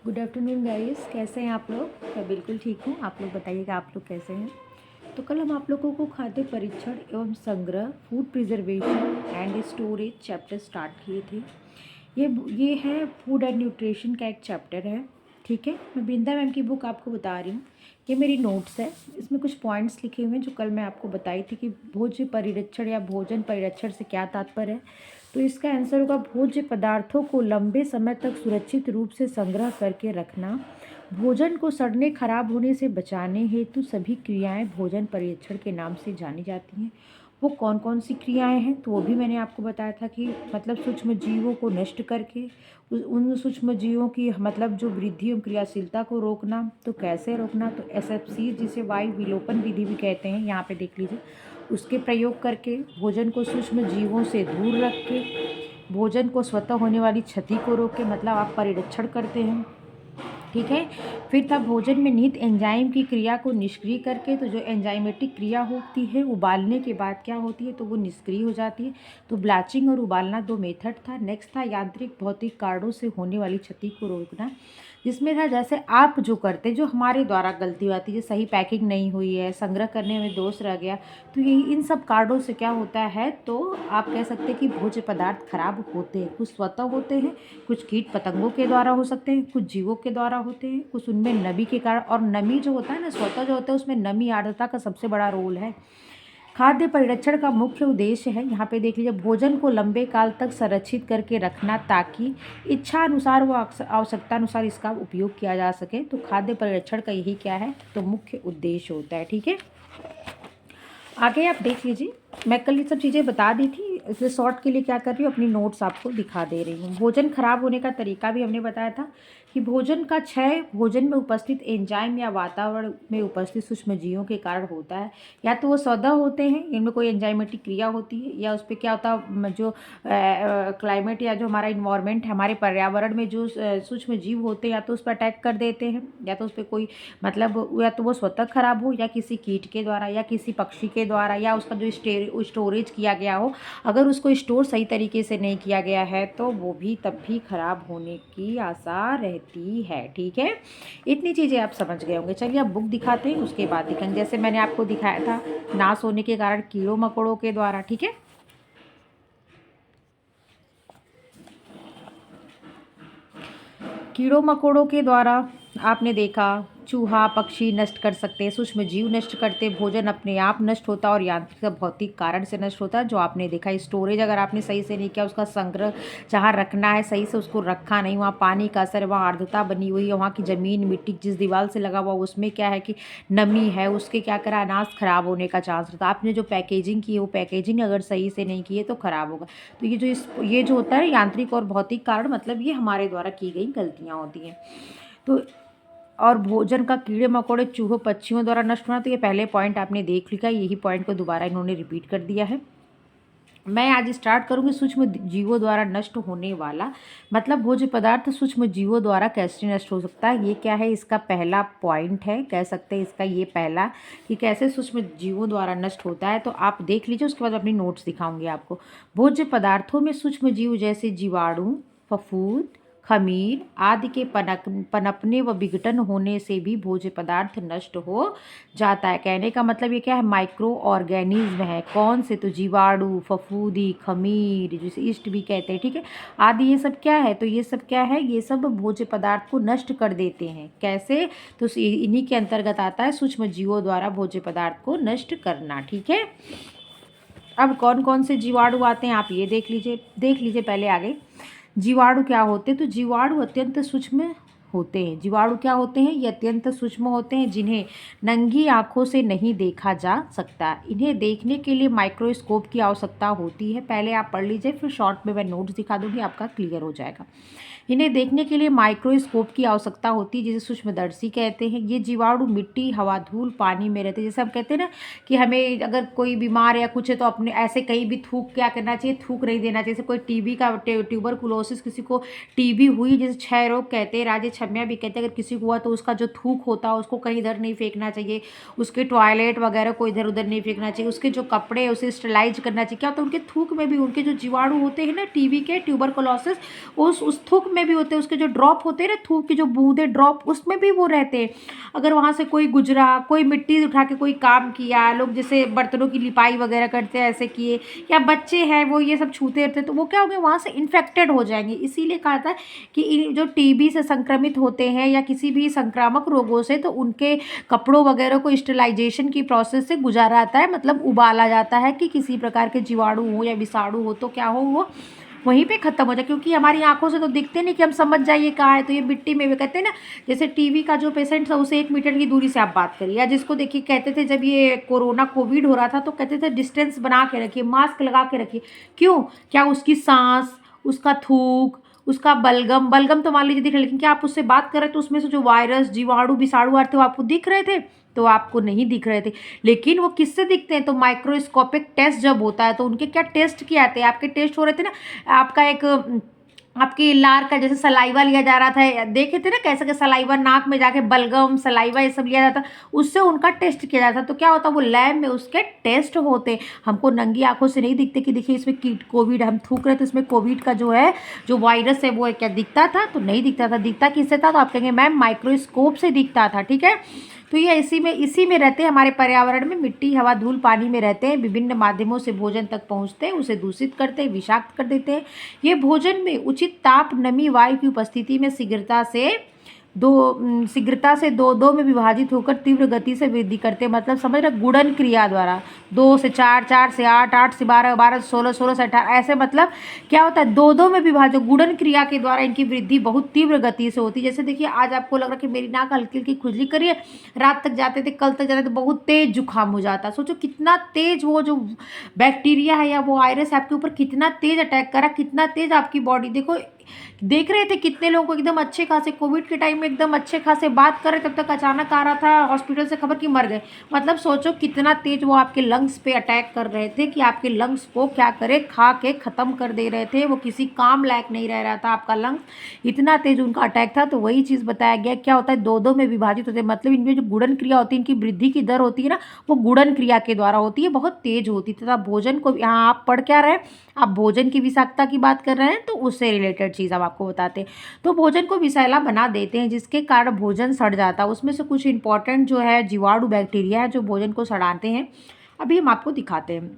Good afternoon guys, कैसे हैं आप लोग। मैं बिल्कुल ठीक हूँ। आप लोग बताइएगा आप लोग कैसे हैं। तो कल हम आप लोगों को खाद्य परीक्षण एवं संग्रह, food preservation and storage chapter start किए थे। ये है फूड एंड न्यूट्रिशन का एक चैप्टर है। ठीक है, मैं वृंदा मैम की बुक आपको बता रही हूँ। ये मेरी नोट्स है, इसमें कुछ पॉइंट्स लिखे हुए हैं जो कल मैं आपको बताई थी कि भोज्य परिरक्षण या भोजन परिरक्षण से क्या तात्पर्य है। तो इसका आंसर होगा भोज्य पदार्थों को लंबे समय तक सुरक्षित रूप से संग्रह करके रखना। भोजन को सड़ने खराब होने से बचाने हेतु सभी क्रियाएं भोजन परिरक्षण के नाम से जानी जाती हैं। वो कौन कौन सी क्रियाएं हैं तो वो भी मैंने आपको बताया था कि मतलब सूक्ष्म जीवों को नष्ट करके उन सूक्ष्म जीवों की मतलब जो वृद्धि एवं क्रियाशीलता को रोकना। तो कैसे रोकना, तो एसएफसी जिसे वायु विलोपन विधि भी कहते हैं, यहाँ पे देख लीजिए, उसके प्रयोग करके भोजन को सूक्ष्म जीवों से दूर रख के भोजन को स्वतः होने वाली क्षति को रोक के मतलब आप परिरक्षण करते हैं। ठीक है, फिर था भोजन में निहित एंजाइम की क्रिया को निष्क्रिय करके, तो जो एंजाइमेटिक क्रिया होती है उबालने के बाद क्या होती है तो वो निष्क्रिय हो जाती है। तो ब्लाचिंग और उबालना दो मेथड था। नेक्स्ट था यांत्रिक भौतिक कारणों से होने वाली क्षति को रोकना, जिसमें था जैसे आप जो करते जो हमारे द्वारा गलती होती है, सही पैकिंग नहीं हुई है, संग्रह करने में दोष रह गया, तो ये इन सब कारणों से क्या होता है तो आप कह सकते हैं कि भोज्य पदार्थ खराब होते हैं। कुछ स्वतः होते हैं, कुछ कीट पतंगों के द्वारा हो सकते हैं, कुछ जीवों के द्वारा होते हैं, कुछ उनमें नमी के कारण। और नमी जो होता है ना, स्वतः जो होता है उसमें नमी आर्द्रता का सबसे बड़ा रोल है। खाद्य परिरक्षण का मुख्य उद्देश्य है, यहाँ पे देख लीजिए, भोजन को लंबे काल तक संरक्षित करके रखना ताकि इच्छा अनुसार व आवश्यकता अनुसार इसका उपयोग किया जा सके। तो खाद्य परिरक्षण का यही क्या है तो मुख्य उद्देश्य होता है। ठीक है, आगे आप देख लीजिए, मैं कल ये सब चीज़ें बता दी थी, इसलिए शॉर्ट के लिए क्या कर रही हूँ अपनी नोट्स आपको दिखा दे रही हूँ। भोजन खराब होने का तरीका भी हमने बताया था कि भोजन का क्षय भोजन में उपस्थित एंजाइम या वातावरण में उपस्थित सूक्ष्म जीवों के कारण होता है। या तो वो स्वतः होते हैं, इनमें कोई एंजाइमेटिक क्रिया होती है, या उस पर क्या होता है जो क्लाइमेट या जो हमारा इन्वायरमेंट है, हमारे पर्यावरण में जो सूक्ष्म जीव होते हैं या तो उस पर अटैक कर देते हैं, या तो उस पर कोई मतलब या तो वो स्वतः खराब हो या किसी कीट के द्वारा या किसी पक्षी के द्वारा, या उसका जो स्टोरेज किया गया हो, अगर उसको स्टोर सही तरीके से नहीं किया गया है तो वो भी तब भी खराब होने की आसार रहती है। ठीक है, इतनी चीज़ें आप समझ गए होंगे। चलिए अब बुक दिखाते हैं, उसके बाद दिखाएंगे। जैसे मैंने आपको दिखाया था नाश होने के कारण कीड़ों मकोड़ों के द्वारा। ठीक है, कीड़ों मकोड़ों के द्वारा आपने देखा चूहा पक्षी नष्ट कर सकते हैं, सूक्ष्म जीव नष्ट करते, भोजन अपने आप नष्ट होता और यांत्रिक भौतिक कारण से नष्ट होता है। जो आपने देखा स्टोरेज अगर आपने सही से नहीं किया, उसका संग्रह जहाँ रखना है सही से उसको रखा नहीं, वहाँ पानी का असर, वहाँ आर्द्रता बनी हुई है, वहाँ की ज़मीन मिट्टी जिस दीवार से लगा हुआ उसमें क्या है कि नमी है, उसके क्या करा अनाज खराब होने का चांस रहता है। आपने जो पैकेजिंग की है वो पैकेजिंग अगर सही से नहीं की है तो ख़राब होगा। तो ये जो होता है यांत्रिक और भौतिक कारण, मतलब ये हमारे द्वारा की गई गलतियाँ होती हैं। तो और भोजन का कीड़े मकोड़े चूहों पक्षियों द्वारा नष्ट होना, तो ये पहले पॉइंट आपने देख लिखा, यही पॉइंट को दोबारा इन्होंने रिपीट कर दिया है। मैं आज स्टार्ट करूंगी सूक्ष्म जीवों द्वारा नष्ट होने वाला, मतलब भोज्य पदार्थ सूक्ष्म जीवों द्वारा कैसे नष्ट हो सकता है। ये क्या है, इसका पहला पॉइंट है, कह सकते हैं इसका ये पहला कि कैसे सूक्ष्म जीवों द्वारा नष्ट होता है। तो आप देख लीजिए, उसके बाद अपनी नोट्स दिखाऊंगी आपको। भोज्य पदार्थों में सूक्ष्म जीव जैसे जीवाणु, फफूंद, खमीर आदि के पनपने व विघटन होने से भी भोज्य पदार्थ नष्ट हो जाता है। कहने का मतलब ये क्या है, माइक्रो ऑर्गेनिज्म है। कौन से, तो जीवाणु, फफूंदी, खमीर, जिसे ईस्ट भी कहते हैं, ठीक है, आदि ये सब क्या है, तो ये सब क्या है, ये सब भोज्य पदार्थ को नष्ट कर देते हैं। कैसे, तो इन्हीं के अंतर्गत आता है सूक्ष्म जीवों द्वारा भोज्य पदार्थ को नष्ट करना। ठीक है, अब कौन कौन से जीवाणु आते हैं आप ये देख लीजिए पहले आगे। जीवाणु क्या होते हैं, तो जीवाणु अत्यंत सूक्ष्म होते हैं। जीवाणु क्या होते हैं, ये अत्यंत सूक्ष्म होते हैं, जिन्हें नंगी आंखों से नहीं देखा जा सकता। इन्हें देखने के लिए माइक्रोस्कोप की आवश्यकता होती है। पहले आप पढ़ लीजिए, फिर शॉर्ट में मैं नोट्स दिखा दूंगी, आपका क्लियर हो जाएगा। इन्हें देखने के लिए माइक्रोस्कोप की आवश्यकता होती है, जिसे सूक्ष्मदर्शी कहते हैं। ये जीवाणु मिट्टी, हवा, धूल, पानी में रहते हैं। जैसे हम कहते हैं ना कि हमें अगर कोई बीमार या कुछ है तो अपने ऐसे कहीं भी थूक क्या करना चाहिए, थूक नहीं देना चाहिए। जैसे कोई टीबी का ट्यूबरकुलोसिस, किसी को टीबी हुई, जैसे क्षय रोग कहते हैं, राजे छम्या भी कहते हैं, अगर किसी को हुआ तो उसका जो थूक होता है उसको कहीं इधर नहीं फेंकना चाहिए, उसके टॉयलेट वगैरह को इधर उधर नहीं फेंकना चाहिए, उसके जो कपड़े है उसे स्टरलाइज करना चाहिए। क्या होता है उनके थूक में भी उनके जो जीवाणु होते हैं ना, टीबी के ट्यूबरकुलोसिस, उस थूक में भी होते हैं, उसके जो ड्रॉप होते हैं ना, थूक के जो बूंदे ड्रॉप उसमें भी वो रहते हैं। अगर वहाँ से कोई गुजरा, कोई मिट्टी उठा के कोई काम किया, लोग जैसे बर्तनों की लिपाई वगैरह करते हैं ऐसे किए, या बच्चे हैं वो ये सब छूते रहते हैं, तो वो क्या होंगे वहाँ से इन्फेक्टेड हो जाएंगे। इसीलिए कहा था कि जो टीबी से संक्रमित होते हैं या किसी भी संक्रामक रोगों से, तो उनके कपड़ों वगैरह को स्टरलाइजेशन की प्रोसेस से गुजारा जाता है, मतलब उबाला जाता है कि किसी प्रकार के जीवाणु हो या विषाणु हो तो क्या हो, वो वहीं पे खत्म हो जाए। क्योंकि हमारी आंखों से तो दिखते नहीं कि हम समझ जाइए कहाँ है, तो ये मिट्टी में भी कहते हैं ना, जैसे टीवी का जो पेशेंट था उसे 1 मीटर की दूरी से आप बात करिए, या जिसको देखिए कहते थे जब ये कोरोना कोविड हो रहा था तो कहते थे डिस्टेंस बना के रखिए, मास्क लगा के रखिए। क्यों? क्या उसकी सांस, उसका थूक, उसका बलगम, बलगम तो मान लीजिए दिख रहा है, लेकिन क्या आप उससे बात कर रहे थे तो उसमें से जो वायरस, जीवाणु, विषाणु आ रहे थे वो आपको दिख रहे थे? तो आपको नहीं दिख रहे थे। लेकिन वो किससे दिखते हैं? तो माइक्रोस्कोपिक टेस्ट जब होता है तो उनके क्या टेस्ट किए आते हैं, आपके टेस्ट हो रहे थे ना, आपका एक आपकी लार का जैसे सलाइवा लिया जा रहा था, देखे थे ना कैसे के सलाइवा नाक में जाके बलगम सलाइवा ये सब लिया जाता, उससे उनका टेस्ट किया जाता। तो क्या होता है वो लैब में उसके टेस्ट होते, हमको नंगी आंखों से नहीं दिखते कि देखिए इसमें कीट कोविड, हम थूक रहे थे इसमें कोविड का जो है जो वायरस है वो क्या दिखता था? तो नहीं दिखता था। दिखता किससे था? तो आप कहेंगे मैम माइक्रोस्कोप से दिखता था। ठीक है, तो ये इसी में रहते हैं, हमारे पर्यावरण में मिट्टी, हवा, धूल, पानी में रहते हैं, विभिन्न माध्यमों से भोजन तक पहुंचते हैं, उसे दूषित करते हैं, विषाक्त कर देते हैं। ये भोजन में उचित ताप, नमी, वायु की उपस्थिति में शीघ्रता से दो में विभाजित होकर तीव्र गति से वृद्धि करते हैं। मतलब समझ रहे, गुणन क्रिया द्वारा 2 से 4, 4 से 8, 8 से 12, 12 से 16, 16 से 18, ऐसे मतलब क्या होता है दो में विभाजित, गुणन क्रिया के द्वारा इनकी वृद्धि बहुत तीव्र गति से होती है। जैसे देखिए आज आपको लग रहा है कि मेरी नाक हल्की हल्की खुजली करिए, रात तक जाते थे, कल तक जाते थे, बहुत तेज जुकाम हो जाता। सोचो कितना तेज वो जो बैक्टीरिया है या वो वायरस है आपके ऊपर कितना तेज अटैक करा, कितना तेज आपकी बॉडी, देखो देख रहे थे कितने लोगों को एकदम अच्छे खासे कोविड के टाइम में एकदम अच्छे खासे बात कर रहे, तब तक अचानक आ रहा था हॉस्पिटल से खबर कि मर गए। मतलब सोचो कितना तेज वो आपके लंग्स पे अटैक कर रहे थे कि आपके लंग्स को क्या करे, खा के ख़त्म कर दे रहे थे, वो किसी काम लायक नहीं रह रहा था आपका लंग्स, इतना तेज उनका अटैक था। तो वही चीज़ बताया गया क्या होता है दो में विभाजित होते हैं, मतलब इनमें जो गुणन क्रिया होती है, इनकी वृद्धि की दर होती है ना, वो गुणन क्रिया के द्वारा होती है, बहुत तेज होती है। तथा भोजन को, यहाँ आप पढ़ क्या रहे हैं, आप भोजन की विषाक्तता की बात कर रहे हैं, तो उससे रिलेटेड चीज़ हम आपको बताते हैं। तो भोजन को विषैला बना देते हैं जिसके कारण भोजन सड़ जाता है। उसमें से कुछ इंपॉर्टेंट जो है जीवाणु बैक्टीरिया है जो भोजन को सड़ाते हैं, अभी हम आपको दिखाते हैं।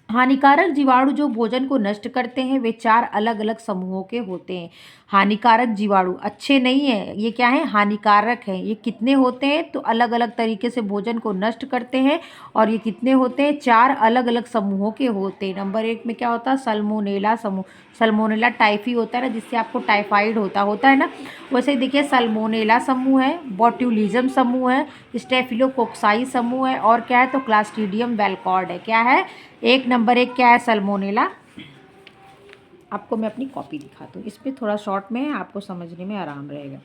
हानिकारक जीवाणु जो भोजन को नष्ट करते हैं वे 4 अलग अलग समूहों के होते हैं। हानिकारक जीवाणु अच्छे नहीं है, ये क्या है, हानिकारक है। ये कितने होते हैं? तो अलग अलग तरीके से भोजन को नष्ट करते हैं, और ये कितने होते हैं? 4 अलग अलग समूहों के होते हैं। नंबर 1 में क्या होता है? सल्मोनेला समूह। सल्मोनेला टाइफी होता है ना, जिससे आपको टाइफाइड होता है ना, वैसे देखिए सल्मोनेला समूह है, बॉट्यूलिज्म समूह है, स्टेफिलोकोक्साई समूह है, और क्या है तो क्लास्ट्रीडियम वेलकॉर्ड है। क्या है? नंबर 1 क्या है? सल्मोनेला। आपको मैं अपनी कॉपी दिखाता हूँ, इस पर थोड़ा शॉर्ट में है, आपको समझने में आराम रहेगा।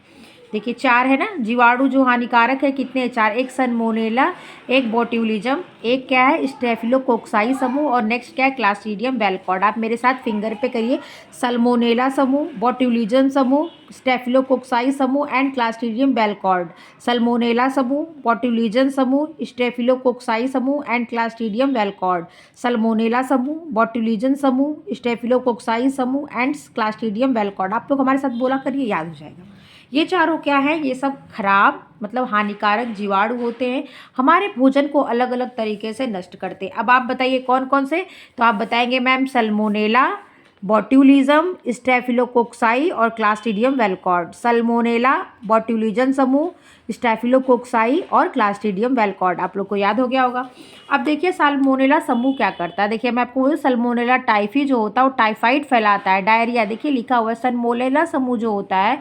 देखिए 4 है ना जीवाणु जो हानिकारक है, कितने? 4। एक सल्मोनेला, एक बोट्यूलिज्म, एक क्या है स्टेफिलोकोक्साई समूह, और नेक्स्ट क्या है क्लास्ट्रीडियम वेलकॉर्ड। आप मेरे साथ फिंगर पे करिए, सल्मोनेला समूह, बोट्यूलिज्म समूह, स्टेफिलोकोक्साई समूह एंड क्लास्ट्रीडियम वेलकॉर्ड। सल्मोनेला समूह, बोट्यूलिज्म समूह, स्टेफिलोकोक्साई समूह एंड क्लास्ट्रीडियम वेलकॉर्ड। सल्मोनेला समूह, बोट्यूलिज्म समूह, स्टेफिलोकोक्साई समूह एंड क्लास्ट्रीडियम वेलकॉर्ड। आप लोग हमारे साथ बोला करिए, याद हो जाएगा। ये चारों क्या है? ये सब खराब मतलब हानिकारक जीवाणु होते हैं, हमारे भोजन को अलग अलग तरीके से नष्ट करते हैं। अब आप बताइए कौन कौन से? तो आप बताएंगे मैम सल्मोनेला, बॉट्यूलिज्म, स्टेफिलोकोक्साई और क्लास्ट्रीडियम वेलकॉर्ड। सल्मोनेला, बॉट्यूलिज्म समूह, स्टेफिलोकोक्साई और क्लास्ट्रीडियम वेलकॉर्ड। आप लोग को याद हो गया होगा। अब देखिए साल्मोनेला समूह क्या करता है, देखिए मैं आपको बोलूँ सल्मोनेला टाइफी जो होता है वो टाइफाइड फैलाता है, डायरिया, देखिए लिखा हुआ है। सल्मोनेला समूह जो होता है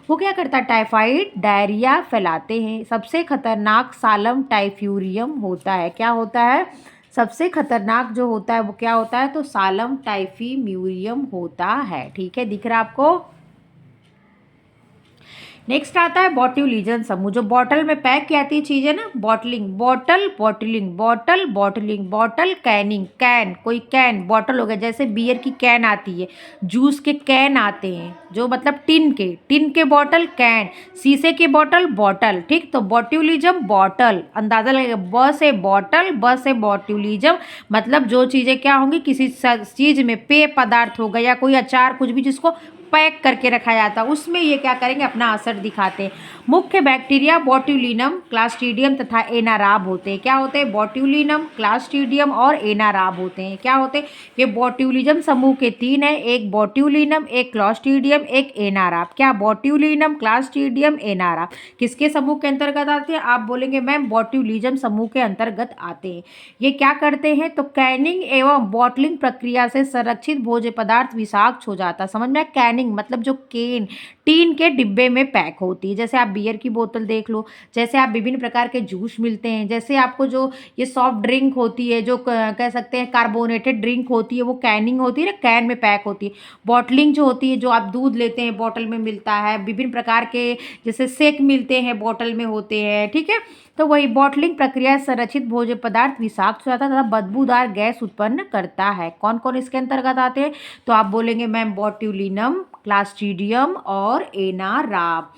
वो क्या करता है? टाइफाइड, डायरिया फैलाते हैं। सबसे खतरनाक सालम टाइफ्यूरियम होता है। क्या होता है? सबसे खतरनाक जो होता है वो क्या होता है? तो सालम टाइफी म्यूरियम होता है। ठीक है, दिख रहा है आपको? नेक्स्ट आता है बॉट्यूलिजन समूह, जो बॉटल में पैक की आती है चीज़ें ना, bottling, bottle bottling, bottle bottling, bottle Canning, can, कोई कैन बॉटल हो गया, जैसे बियर की कैन आती है, जूस के कैन आते हैं जो मतलब टिन के बॉटल कैन, शीशे के बॉटल बॉटल, ठीक। तो बॉट्यूलिज्म बॉटल, अंदाजा लगेगा, ब से बॉटल, ब से बॉट्यूलिज्म, मतलब जो चीज़ें क्या होंगी, किसी चीज़ में पेय पदार्थ हो गया या कोई अचार कुछ भी जिसको पैक करके रखा जाता है, उसमें ये क्या करेंगे, अपना असर दिखाते हैं। मुख्य बैक्टीरिया बॉट्यूलिनम, क्लास्ट्रीडियम तथा एनाराब होते हैं। क्या होते हैं, बॉट्यूलिनम, क्लास्ट्रीडियम और एनाराब होते हैं। क्या होते हैं, ये बॉट्यूलिज्म समूह के 3 है, एक बॉट्यूलिनम, एक क्लास्ट्रीडियम, एक एनाराब। क्या, बॉट्यूलिनम, क्लास्ट्रीडियम, एनाराब किसके समूह के अंतर्गत आते हैं, आप बोलेंगे मैम बॉट्यूलिज्म समूह के अंतर्गत आते हैं। ये क्या करते हैं, तो कैनिंग एवं बॉटलिंग प्रक्रिया से संरक्षित भोज्य पदार्थ विषाक्त हो जाता है। समझ में, कैनिंग मतलब जो केन टीन के डिब्बे में पैक होती है, जैसे आप बियर की बोतल देख लो, जैसे आप विभिन्न प्रकार के जूस मिलते हैं, जैसे आपको जो ये सॉफ्ट ड्रिंक होती है, जो कह सकते हैं कार्बोनेटेड ड्रिंक होती है, वो कैनिंग होती है ना, कैन में पैक होती है। बॉटलिंग जो होती है, जो आप दूध लेते हैं बॉटल में मिलता है, विभिन्न प्रकार के जैसे शेक मिलते हैं बॉटल में होते हैं, ठीक है। तो वही बॉटलिंग प्रक्रिया संरक्षित भोज्य पदार्थ विषाक्त हो जाता है तथा बदबूदार गैस उत्पन्न करता है। कौन कौन इसके अंतर्गत आते हैं, तो आप बोलेंगे मैम बॉट्यूलिनम, क्लास्ट्रीडियम और एनाराब।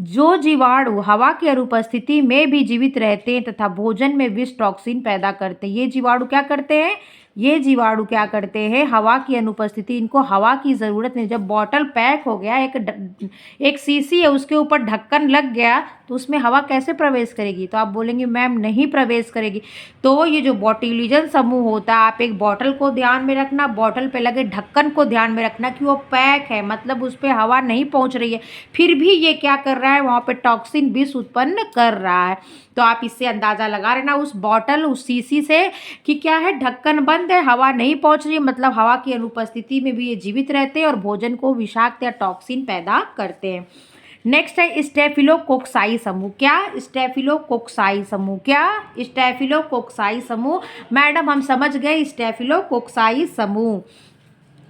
जो जीवाणु हवा की अनुपस्थिति में भी जीवित रहते हैं तथा भोजन में विष टॉक्सिन पैदा करते हैं, ये जीवाणु क्या करते हैं, ये जीवाणु क्या करते हैं, हवा की अनुपस्थिति, इनको हवा की ज़रूरत नहीं। जब बॉटल पैक हो गया, एक शीशी है, उसके ऊपर ढक्कन लग गया, तो उसमें हवा कैसे प्रवेश करेगी, तो आप बोलेंगे मैम नहीं प्रवेश करेगी। तो ये जो बॉट्यूलिज्म समूह होता है, आप एक बॉटल को ध्यान में रखना, बॉटल पे लगे ढक्कन को ध्यान में रखना कि वो पैक है, मतलब उस पर हवा नहीं पहुंच रही है, फिर भी ये क्या कर रहा है, वहाँ पे टॉक्सिन विष उत्पन्न कर रहा है। तो आप इससे अंदाज़ा लगा लेना उस बॉटल, उस शीशी से कि क्या है, ढक्कन बंद है, हवा नहीं पहुंच रही, मतलब हवा की अनुपस्थिति में भी ये जीवित रहते हैं और भोजन को विषाक्त या टॉक्सिन पैदा करते हैं। नेक्स्ट है स्टेफिलोकोक्साई समूह। क्या, स्टेफिलोकोक्साई समूह, क्या, स्टेफिलोकोक्साई समूह। मैडम हम समझ गए, स्टेफिलोकोक्साई समूह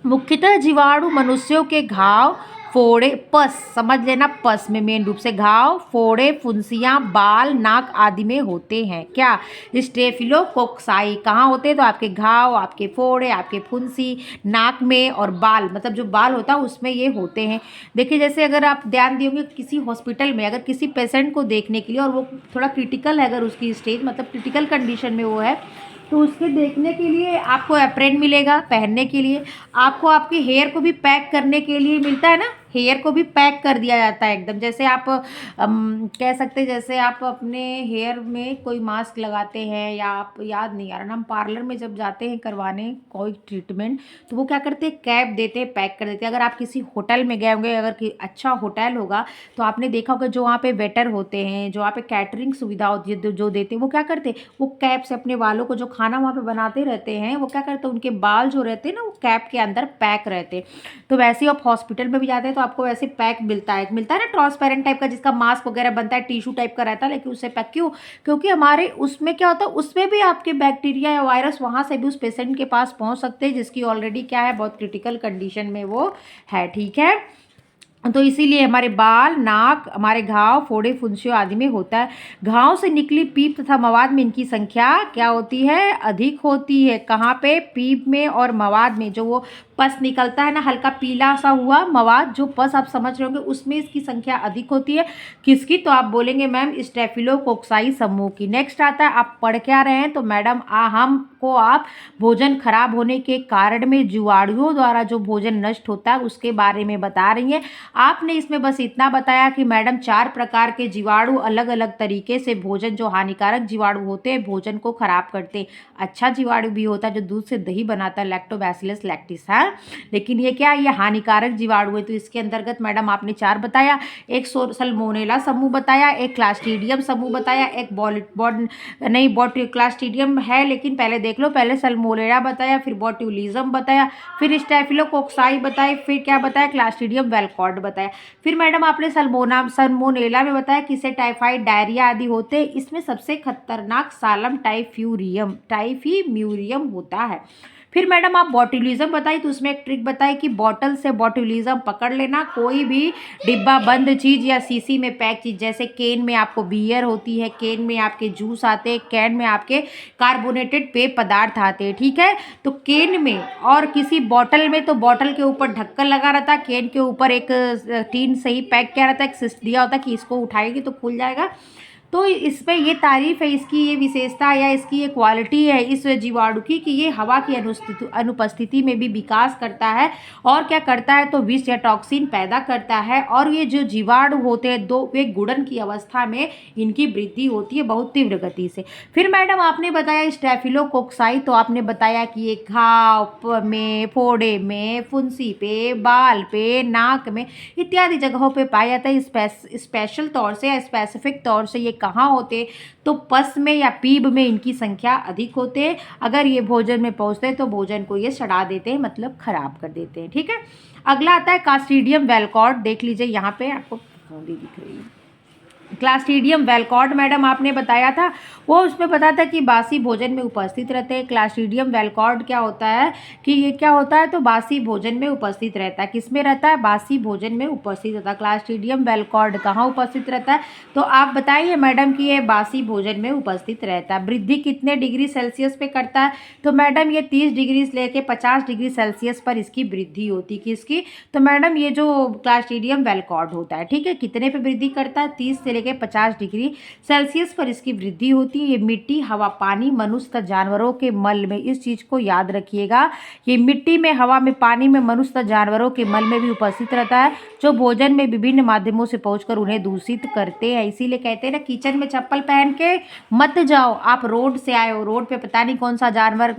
मुख्यतः जीवाणु मनुष्यों के घाव, फोड़े, पस, समझ लेना, पस में मेन रूप से घाव, फोड़े, फुंसियाँ, बाल, नाक आदि में होते हैं। क्या, स्टेफिलोकोक्साई कहाँ होते हैं, तो आपके घाव, आपके फोड़े, आपके फुंसी, नाक में और बाल, मतलब जो बाल होता है उसमें ये होते हैं। देखिए, जैसे अगर आप ध्यान दियोगे किसी हॉस्पिटल में अगर किसी पेशेंट को देखने के लिए और वो थोड़ा क्रिटिकल है, अगर उसकी स्टेज मतलब क्रिटिकल कंडीशन में वो है, तो उसके देखने के लिए आपको एप्रेन मिलेगा पहनने के लिए, आपको आपके हेयर को भी पैक करने के लिए मिलता है ना, हेयर को भी पैक कर दिया जाता है एकदम, जैसे आप कह सकते हैं जैसे आप अपने हेयर में कोई मास्क लगाते हैं, या आप याद नहीं आ रहा ना, हम पार्लर में जब जाते हैं करवाने कोई ट्रीटमेंट, तो वो क्या करते हैं, कैप देते हैं, पैक कर देते हैं। अगर आप किसी होटल में गए होंगे, अगर कि अच्छा होटल होगा, तो आपने देखा होगा जो वहाँ पे वेटर होते हैं, जो वहाँ पे कैटरिंग सुविधा होती है जो देते हैं, वो क्या करते हैं, वो कैप से अपने बालों को, जो खाना वहाँ पे बनाते रहते हैं, वो क्या करते हैं, उनके बाल जो रहते हैं ना, वो कैप के अंदर पैक रहते हैं। तो वैसे ही आप हॉस्पिटल में भी जाते हैं तो आपको वैसे पैक मिलता है ना, ट्रांसपेरेंट टाइप का, जिसका मास्क वगैरह बनता है, टिश्यू टाइप का रहता है, लेकिन उससे पैक क्यों, क्योंकि हमारे उसमें क्या होता है, उसमें भी आपके बैक्टीरिया या वायरस वहाँ से भी उस पेशेंट के पास पहुँच सकते हैं, जिसकी ऑलरेडी क्या है, बहुत क्रिटिकल कंडीशन में वो है, ठीक है। तो इसीलिए हमारे बाल, नाक, हमारे घाव, फोड़े, फुंसियों आदि में होता है। घाव से निकली पीप तथा मवाद में इनकी संख्या क्या होती है, अधिक होती है। कहाँ पे, पीप में और मवाद में, जो वो पस निकलता है ना, हल्का पीला सा हुआ मवाद, जो पस आप समझ रहे होंगे, उसमें इसकी संख्या अधिक होती है। किसकी, तो आप बोलेंगे मैम स्टेफिलोकोक्साई समूह की। नेक्स्ट आता है, आप पढ़ क्या रहे हैं, तो मैडम हमको आप भोजन खराब होने के कारण में जीवाणुओं द्वारा जो भोजन नष्ट होता है उसके बारे में बता रही हैं। आपने इसमें बस इतना बताया कि मैडम 4 प्रकार के जीवाणु अलग अलग तरीके से भोजन, जो हानिकारक जीवाणु होते हैं, भोजन को खराब करते हैं। अच्छा जीवाणु भी होता है जो दूध से दही बनाता है, लैक्टोबैसिलस लैक्टिस, है, लेकिन ये क्या है, ये हानिकारक जीवाणु है। तो इसके अंतर्गत मैडम आपने 4 बताया, एक सल्मोनेला समूह बताया, एक क्लास्ट्रीडियम समूह बताया, एक क्लास्ट्रीडियम है, लेकिन पहले देख लो, पहले सल्मोनेला बताया, फिर बॉट्यूलिज्म बताया, फिर स्टेफिलोकोक्साई बताया, फिर क्या बताया, क्लास्ट्रीडियम वेलकॉर्ड बताया। फिर मैडम आपने सल्मोनेला में बताया किसे टाइफाइड, डायरिया आदि होते हैं। इसमें सबसे खतरनाक सालम टाइफ्यूरियम होता है। फिर मैडम आप बॉटुलिज्म बताइए, तो उसमें एक ट्रिक बताइए कि बॉटल से बॉटुलिज्म पकड़ लेना। कोई भी डिब्बा बंद चीज़ या शीशी में पैक चीज़, जैसे केन में आपको बियर होती है, केन में आपके जूस आते हैं, कैन में आपके कार्बोनेटेड पेय पदार्थ आते हैं, ठीक है। तो केन में और किसी बॉटल में, तो बॉटल के ऊपर ढक्कन लगा रहता है, केन के ऊपर एक टीन से ही पैक किया रहता है, एक सिस्ट दिया होता है कि इसको उठाएगी तो खुल जाएगा। तो इसमें ये तारीफ़ है, इसकी ये विशेषता या इसकी ये क्वालिटी है इस जीवाणु की कि ये हवा की अनुपस्थिति में भी विकास करता है। और क्या करता है, तो विष या टॉक्सिन पैदा करता है। और ये जो जीवाणु होते हैं दो, वे गुणन की अवस्था में इनकी वृद्धि होती है बहुत तीव्र गति से। फिर मैडम आपने बताया स्टेफिलोकोक्साई, तो आपने बताया कि ये घाव में, फोड़े में, फुंसी पे, बाल पे, नाक में इत्यादि जगहों पे पाया जाता है। स्पेशल तौर से या स्पेसिफिक तौर से ये कहाँ होते, तो पस में या पीप में इनकी संख्या अधिक होते हैं। अगर ये भोजन में पहुँचते हैं तो भोजन को ये सड़ा देते हैं, मतलब खराब कर देते हैं, ठीक है। अगला आता है क्लास्ट्रीडियम वेलकॉट। देख लीजिए यहाँ पे आपको फफूंदी दिख रही है। क्लास्ट्रीडियम वेलकॉट मैडम आपने बताया था, वो उसमें बताया था कि बासी भोजन में उपस्थित रहते हैं। क्लास्ट्रीडियम वेलकॉट क्या होता है कि ये क्या होता है, तो बासी भोजन में उपस्थित रहता है। किस में रहता है, बासी भोजन में उपस्थित रहता है। क्लास्ट्रीडियम वेलकॉट कहाँ उपस्थित रहता है, तो आप बताइए मैडम कि ये बासी भोजन में उपस्थित रहता है। वृद्धि कितने डिग्री सेल्सियस पे करता है, तो मैडम ये 30 डिग्री से लेके 50 डिग्री सेल्सियस पर इसकी वृद्धि होती है। किसकी, तो मैडम ये जो क्लास्ट्रीडियम वेलकॉट होता है, ठीक है, कितने पे वृद्धि करता है, 30 से लेके 50 डिग्री सेल्सियस पर इसकी वृद्धि होती है। ये मिट्टी, हवा, पानी, मनुष्य तथा जानवरों के मल में, इस चीज को याद रखिएगा, ये मिट्टी में, हवा में, पानी में, मनुष्य तथा जानवरों के मल में भी उपस्थित रहता है, जो भोजन में विभिन्न माध्यमों से पहुंचकर उन्हें दूषित करते हैं। इसीलिए कहते हैं ना, किचन में चप्पल पहन के मत जाओ। आप रोड से आए हो, रोड पे पता नहीं कौन सा जानवर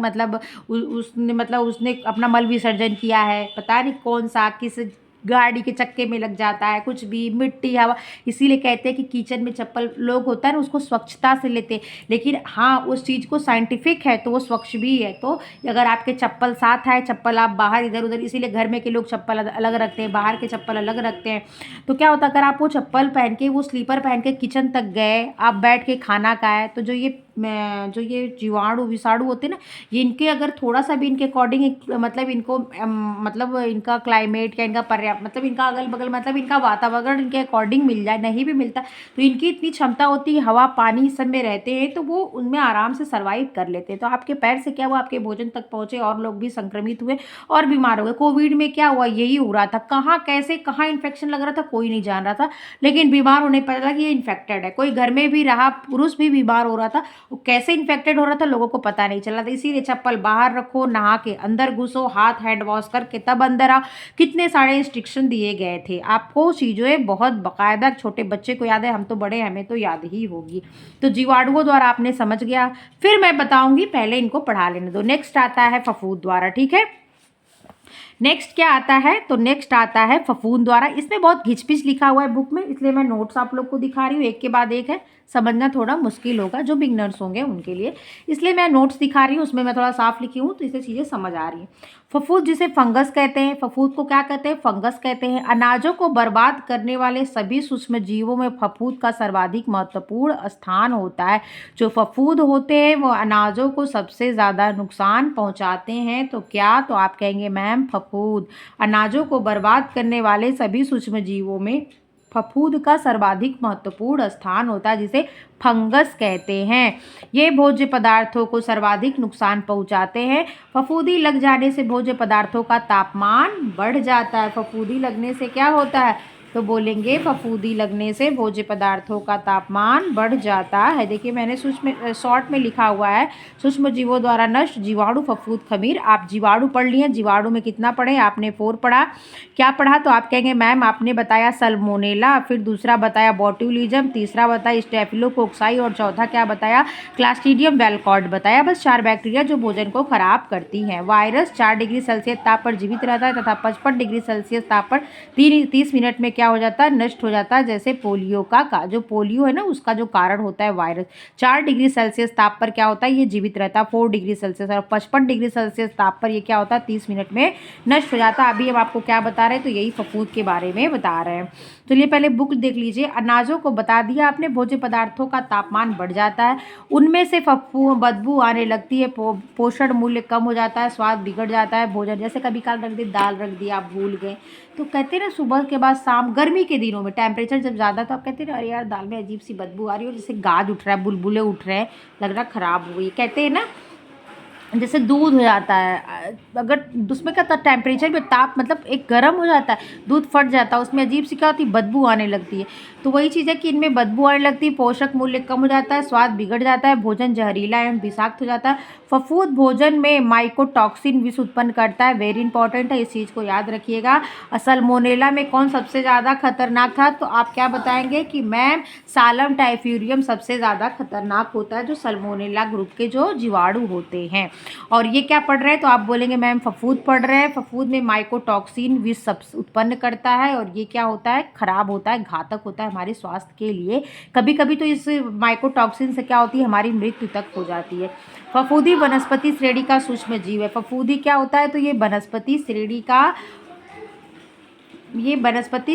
उसने अपना मल विसर्जन किया है, पता नहीं कौन सा, किस गाड़ी के चक्के में लग जाता है, कुछ भी मिट्टी, हवा। इसीलिए कहते हैं कि किचन में चप्पल लोग होता है ना, उसको स्वच्छता से लेते हैं, लेकिन हाँ उस चीज़ को साइंटिफिक है तो वो स्वच्छ भी है। तो अगर आपके चप्पल साथ है, चप्पल आप बाहर इधर उधर, इसीलिए घर में के लोग चप्पल अलग रखते हैं, बाहर के चप्पल अलग रखते हैं। तो क्या होता है, अगर आप वो चप्पल पहन के, वो स्लीपर पहन के किचन तक गए, आप बैठ के खाना खाए, तो जो ये जीवाणु विषाणु होते हैं ना, ये इनके अगर थोड़ा सा भी इनके अकॉर्डिंग, मतलब इनको मतलब इनका क्लाइमेट या इनका पर्याप्त, मतलब इनका अगल बगल, मतलब इनका वातावरण इनके अकॉर्डिंग मिल जाए, नहीं भी मिलता तो इनकी इतनी क्षमता होती है, हवा पानी सब में रहते हैं तो वो उनमें आराम से सर्वाइव कर लेते हैं। तो आपके पैर से क्या हुआ, आपके भोजन तक पहुँचे और लोग भी संक्रमित हुए और बीमार हो गए। कोविड में क्या हुआ, यही हो रहा था, कहाँ कैसे कहाँ इन्फेक्शन लग रहा था कोई नहीं जान रहा था, लेकिन बीमार होने पता लगा कि ये इन्फेक्टेड है। कोई घर में भी रहा पुरुष भी बीमार हो रहा था, वो कैसे इन्फेक्टेड हो रहा था लोगों को पता नहीं चल रहा था। इसीलिए चप्पल बाहर रखो, नहा के अंदर घुसो, हाथ हैंड वॉश करके तब अंदर आओ, कितने सारे इंस्ट्रक्शन दिए गए थे आपको। चीज़ें बहुत बाकायदा, छोटे बच्चे को याद है, हम तो बड़े, हमें तो याद ही होगी। तो जीवाणुओं द्वारा आपने समझ गया, फिर मैं बताऊंगी, पहले इनको पढ़ा लेने दो। नेक्स्ट आता है फफूंद द्वारा, ठीक है। नेक्स्ट क्या आता है, तो नेक्स्ट आता है फफूंद द्वारा। इसमें बहुत घिचपिच लिखा हुआ है बुक में, इसलिए मैं नोट्स आप लोग को दिखा रही हूँ, एक के बाद एक है, समझना थोड़ा मुश्किल होगा जो बिगनर्स होंगे उनके लिए, इसलिए मैं नोट्स दिखा रही हूँ, उसमें मैं थोड़ा साफ लिखी हूँ तो इससे चीज़ें समझ आ रही हैं। फफूंद जिसे फंगस कहते हैं, फफूंद को क्या कहते हैं, फंगस कहते हैं। अनाजों को बर्बाद करने वाले सभी सूक्ष्म जीवों में फफूंद का सर्वाधिक महत्वपूर्ण स्थान होता है। जो फफूंद होते हैं वो अनाजों को सबसे ज़्यादा नुकसान पहुंचाते हैं। तो क्या, तो आप कहेंगे मैम फफूंद। अनाजों को बर्बाद करने वाले सभी सूक्ष्म जीवों में फफूंद का सर्वाधिक महत्वपूर्ण स्थान होता है, जिसे फंगस कहते हैं। ये भोज्य पदार्थों को सर्वाधिक नुकसान पहुंचाते हैं। फफूंदी लग जाने से भोज्य पदार्थों का तापमान बढ़ जाता है। फफूंदी लगने से क्या होता है, तो बोलेंगे फफूंदी लगने से भोज्य पदार्थों का तापमान बढ़ जाता है। देखिए मैंने सूक्ष्म शॉर्ट में लिखा हुआ है, सूक्ष्म जीवों द्वारा नष्ट जीवाणु फफूंद खमीर। आप जीवाणु पढ़ लिए, जीवाणु में कितना पढ़े आपने, 4 पढ़ा। क्या पढ़ा, तो आप कहेंगे मैम आपने बताया सल्मोनेला, फिर दूसरा बताया बॉट्यूलिज्म, तीसरा बताया स्टेफिलोकोक्साई और चौथा क्या बताया, क्लास्ट्रीडियम वेलकॉट बताया। बस 4 बैक्टीरिया जो भोजन को खराब करती हैं। वायरस 4 डिग्री सेल्सियस ताप पर जीवित रहता है तथा 55 डिग्री सेल्सियस ताप पर 30 मिनट में क्या हो जाता है, नष्ट हो जाता है। जैसे पोलियो का जो पोलियो है ना, उसका जो कारण होता है वायरस, 4 डिग्री सेल्सियस ताप पर क्या होता है, ये जीवित रहता है 4 डिग्री सेल्सियस, और 55 डिग्री सेल्सियस ताप पर ये क्या होता है, 30 मिनट में नष्ट हो जाता है। अभी हम आपको क्या बता रहे हैं, तो यही फफूंद के बारे में बता रहे हैं। चलिए पहले बुक देख लीजिए। अनाजों को बता दिया आपने, भोज्य पदार्थों का तापमान बढ़ जाता है, उनमें से बदबू आने लगती है, पोषण मूल्य कम हो जाता है, स्वाद बिगड़ जाता है भोजन। जैसे कभी काल रख दी, दाल रख दी, आप भूल गए, तो कहते हैं ना सुबह के बाद शाम, गर्मी के दिनों में टेम्परेचर जब ज़्यादा, तो आप कहते हैं अरे यार दाल में अजीब सी बदबू आ रही है, और जैसे गाज उठ रहा है, बुलबुले उठ रहे हैं, लग रहा खराब हो गई, कहते हैं ना। जैसे दूध हो जाता है, अगर उसमें क्या टेम्परेचर में ताप मतलब एक गर्म हो जाता है, दूध फट जाता है, उसमें अजीब सी क्या होती है, बदबू आने लगती है। तो वही चीज़ है कि इनमें बदबू आने लगती है, पोषक मूल्य कम हो जाता है, स्वाद बिगड़ जाता है, भोजन जहरीला एवं विषाक्त हो जाता है। फफूंद भोजन में माइकोटॉक्सिन विष उत्पन्न करता है, वेरी इंपॉर्टेंट है, इस चीज़ को याद रखिएगा। सल्मोनेला में कौन सबसे ज़्यादा खतरनाक था, तो आप क्या बताएंगे कि मैम सालम टाइफ्यूरियम सबसे ज़्यादा खतरनाक होता है, जो सल्मोनेला ग्रुप के जो जीवाणु होते हैं। और ये क्या पढ़ रहे हैं, तो आप बोलेंगे मैम फफूंद पढ़ रहे हैं। फफूंद में माइकोटॉक्सिन विष सब उत्पन्न करता है, और ये क्या होता है, खराब होता है, घातक होता है हमारे स्वास्थ्य के लिए। कभी कभी तो इस माइकोटॉक्सिन से क्या होती है, हमारी मृत्यु तक हो जाती है। फफूंदी वनस्पति श्रेणी का सूक्ष्म जीव है। फफूंदी क्या होता है, तो ये वनस्पति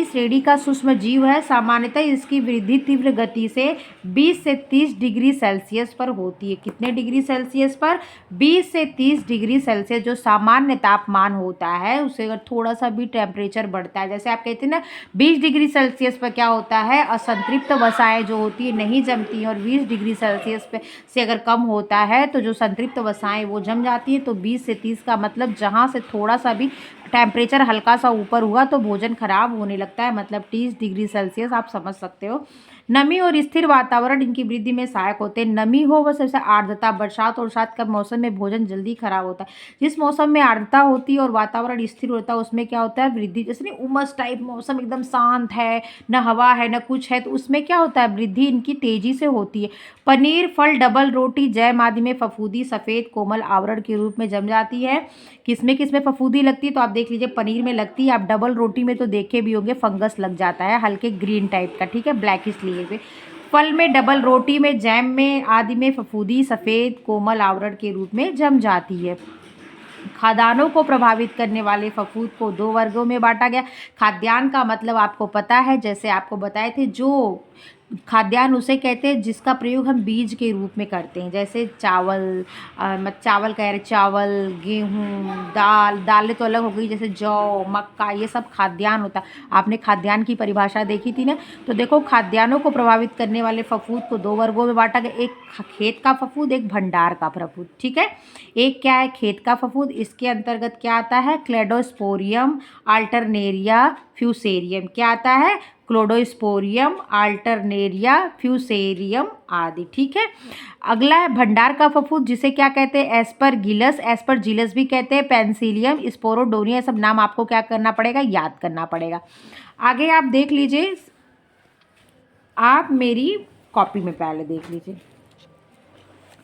श्रेणी का सूक्ष्म जीव है। सामान्यतः इसकी वृद्धि तीव्र गति से 20 से 30 डिग्री सेल्सियस पर होती है। कितने डिग्री सेल्सियस पर, 20 से 30 डिग्री सेल्सियस जो सामान्य तापमान होता है, उससे अगर थोड़ा सा भी टेम्परेचर बढ़ता है, जैसे आप कहते हैं ना 20 डिग्री सेल्सियस पर क्या होता है, असंतृप्त वसाएं जो होती है नहीं जमती हैं, और 20 डिग्री सेल्सियस पे से अगर कम होता है तो जो संतृप्त वसाएं वो जम जाती हैं। तो 20 से 30 का मतलब जहाँ से थोड़ा सा भी टेम्परेचर हल्का सा ऊपर हुआ तो भोजन खराब होने लगता है, मतलब 30 डिग्री सेल्सियस आप समझ सकते हो। नमी और स्थिर वातावरण इनकी वृद्धि में सहायक होते हैं। नमी हो वह सबसे आर्द्रता, बरसात और बरसात का मौसम में भोजन जल्दी खराब होता है। जिस मौसम में आर्द्रता होती है और वातावरण स्थिर होता है, उसमें क्या होता है, वृद्धि। जैसे नहीं उमस टाइप मौसम, एकदम शांत है, न हवा है न कुछ है, तो उसमें क्या होता है, वृद्धि इनकी तेजी से होती है। पनीर, फल, डबल रोटी, जैम आदि में फफूंदी सफ़ेद कोमल आवरण के रूप में जम जाती है। किसमें किसमें फफूंदी लगती है, तो आप देख लीजिए पनीर में लगती है। आप डबल रोटी में तो देखे भी होंगे, फंगस लग जाता है हल्के ग्रीन टाइप का, ठीक है, ब्लैकिश लिए हुए। फल में, डबल रोटी में, जैम में आदि में फफूंदी सफ़ेद कोमल आवरण के रूप में जम जाती है। खाद्यान्नों को प्रभावित करने वाले फफूंद को 2 वर्गों में बांटा गया। खाद्यान्न का मतलब आपको पता है, जैसे आपको बताए थे, जो खाद्यान्न उसे कहते हैं जिसका प्रयोग हम बीज के रूप में करते हैं। जैसे चावल, चावल कह रहे, चावल, गेहूँ, दालें तो अलग हो गई, जैसे जौ, मक्का, ये सब खाद्यान्न होता है। आपने खाद्यान्न की परिभाषा देखी थी ना। तो देखो खाद्यान्नों को प्रभावित करने वाले फफूंद को 2 वर्गों में बांटा गया, एक खेत का फफूंद, एक भंडार का फफूंद, ठीक है। एक क्या है, खेत का फफूंद, इसके अंतर्गत क्या आता है, क्लेडोस्पोरियम, अल्टरनेरिया, फ्यूसेरियम। क्या आता है, क्लोडोस्पोरियम, अल्टरनेरिया, फ्यूसेरियम आदि, ठीक है। अगला है भंडार का फफूंद, जिसे क्या कहते हैं, एस्परजिलस भी कहते हैं, पेंसिलियम, स्पोरोडोनिया, सब नाम आपको क्या करना पड़ेगा, याद करना पड़ेगा। आगे आप देख लीजिए, आप मेरी कॉपी में पहले देख लीजिए।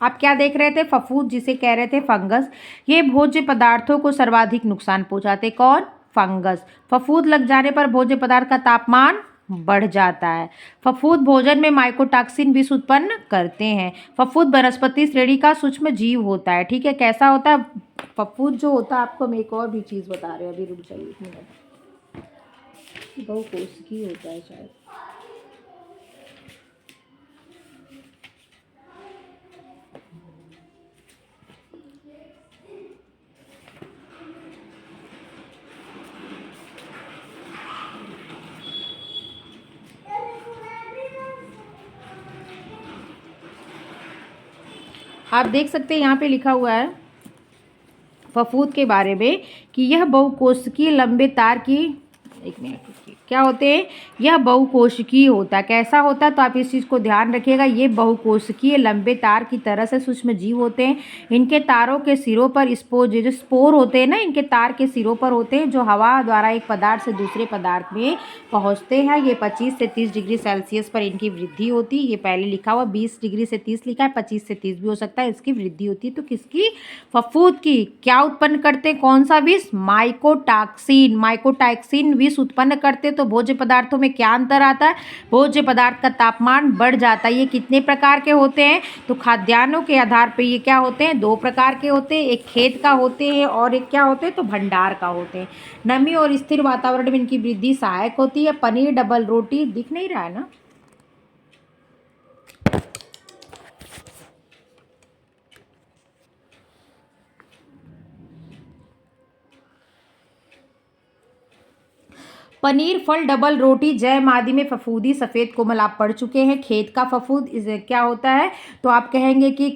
आप क्या देख रहे थे, फफूंद जिसे कह रहे थे फंगस। ये भोज्य पदार्थों को सर्वाधिक नुकसान पहुंचाते, कौन, फंगस। फफूंद लग जाने पर भोज्य पदार्थ का तापमान बढ़ जाता है। फफूंद भोजन में माइकोटॉक्सिन विष उत्पन्न करते हैं। फफूंद वनस्पति श्रेणी का सूक्ष्म जीव होता है, ठीक है। कैसा होता है फफूंद जो होता है, आपको हम एक और भी चीज़ बता रहे हैं, अभी रुक जाइए 1 मिनट। बहुकोशिकीय होता है शायद। आप देख सकते हैं यहाँ पे लिखा हुआ है फफूंद के बारे में कि यह बहुकोशिकीय लंबे तार की, एक मिनट क्या होते हैं, यह बहुकोशिकीय होता है। कैसा होता है, तो आप इस चीज़ को ध्यान रखिएगा, ये बहुकोशिकीय लंबे तार की तरह से सूक्ष्म जीव होते हैं। इनके तारों के सिरों पर जो स्पोर होते हैं ना, इनके तार के सिरों पर होते हैं, जो हवा द्वारा एक पदार्थ से दूसरे पदार्थ में पहुंचते हैं। ये 25 से 30 डिग्री सेल्सियस पर इनकी वृद्धि होती है। ये पहले लिखा हुआ 20 डिग्री से 30 लिखा है, 25 से 30 भी हो सकता है, इसकी वृद्धि होती है। तो किसकी, फफूंद की। क्या उत्पन्न करते हैं, कौन सा विष, माइकोटॉक्सिन विष विष उत्पन्न करते हैं। तो भोज्य पदार्थों में क्या अंतर आता है? भोज्य पदार्थ का तापमान बढ़ जाता है। ये कितने प्रकार के होते हैं? तो खाद्यान्नों के आधार पर ये क्या होते हैं? 2 प्रकार के होते हैं, एक खेत का होते हैं और एक क्या होते हैं? तो भंडार का होते हैं। नमी और स्थिर वातावरण में इनकी वृद्धि सहायक होती है। पनीर, डबल रोटी, दिख नहीं रहा है ना? पनीर, फल, डबल रोटी, जैम आदि में फफूंदी, सफ़ेद कोमल आप पढ़ चुके हैं। खेत का फफूंद क्या होता है? तो आप कहेंगे कि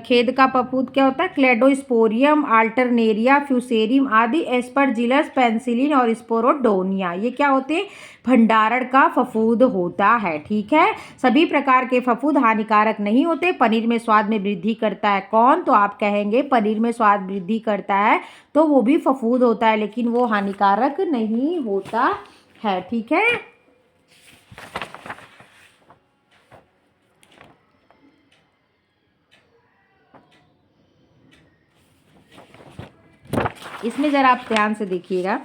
खेत का फफूंद क्या होता है? क्लेडोस्पोरियम, अल्टरनेरिया, फ्यूसेरियम आदि, एस्परजिलस, पेनिसिलिन और स्पोरोडोनिया, ये क्या होते हैं? भंडारण का फफूंद होता है। ठीक है, सभी प्रकार के फफूंद हानिकारक नहीं होते। पनीर में स्वाद में वृद्धि करता है कौन? तो आप कहेंगे पनीर में स्वाद वृद्धि करता है तो वो भी फफूंद होता है, लेकिन वो हानिकारक नहीं होता है। ठीक है, इसमें जरा आप ध्यान से देखिएगा।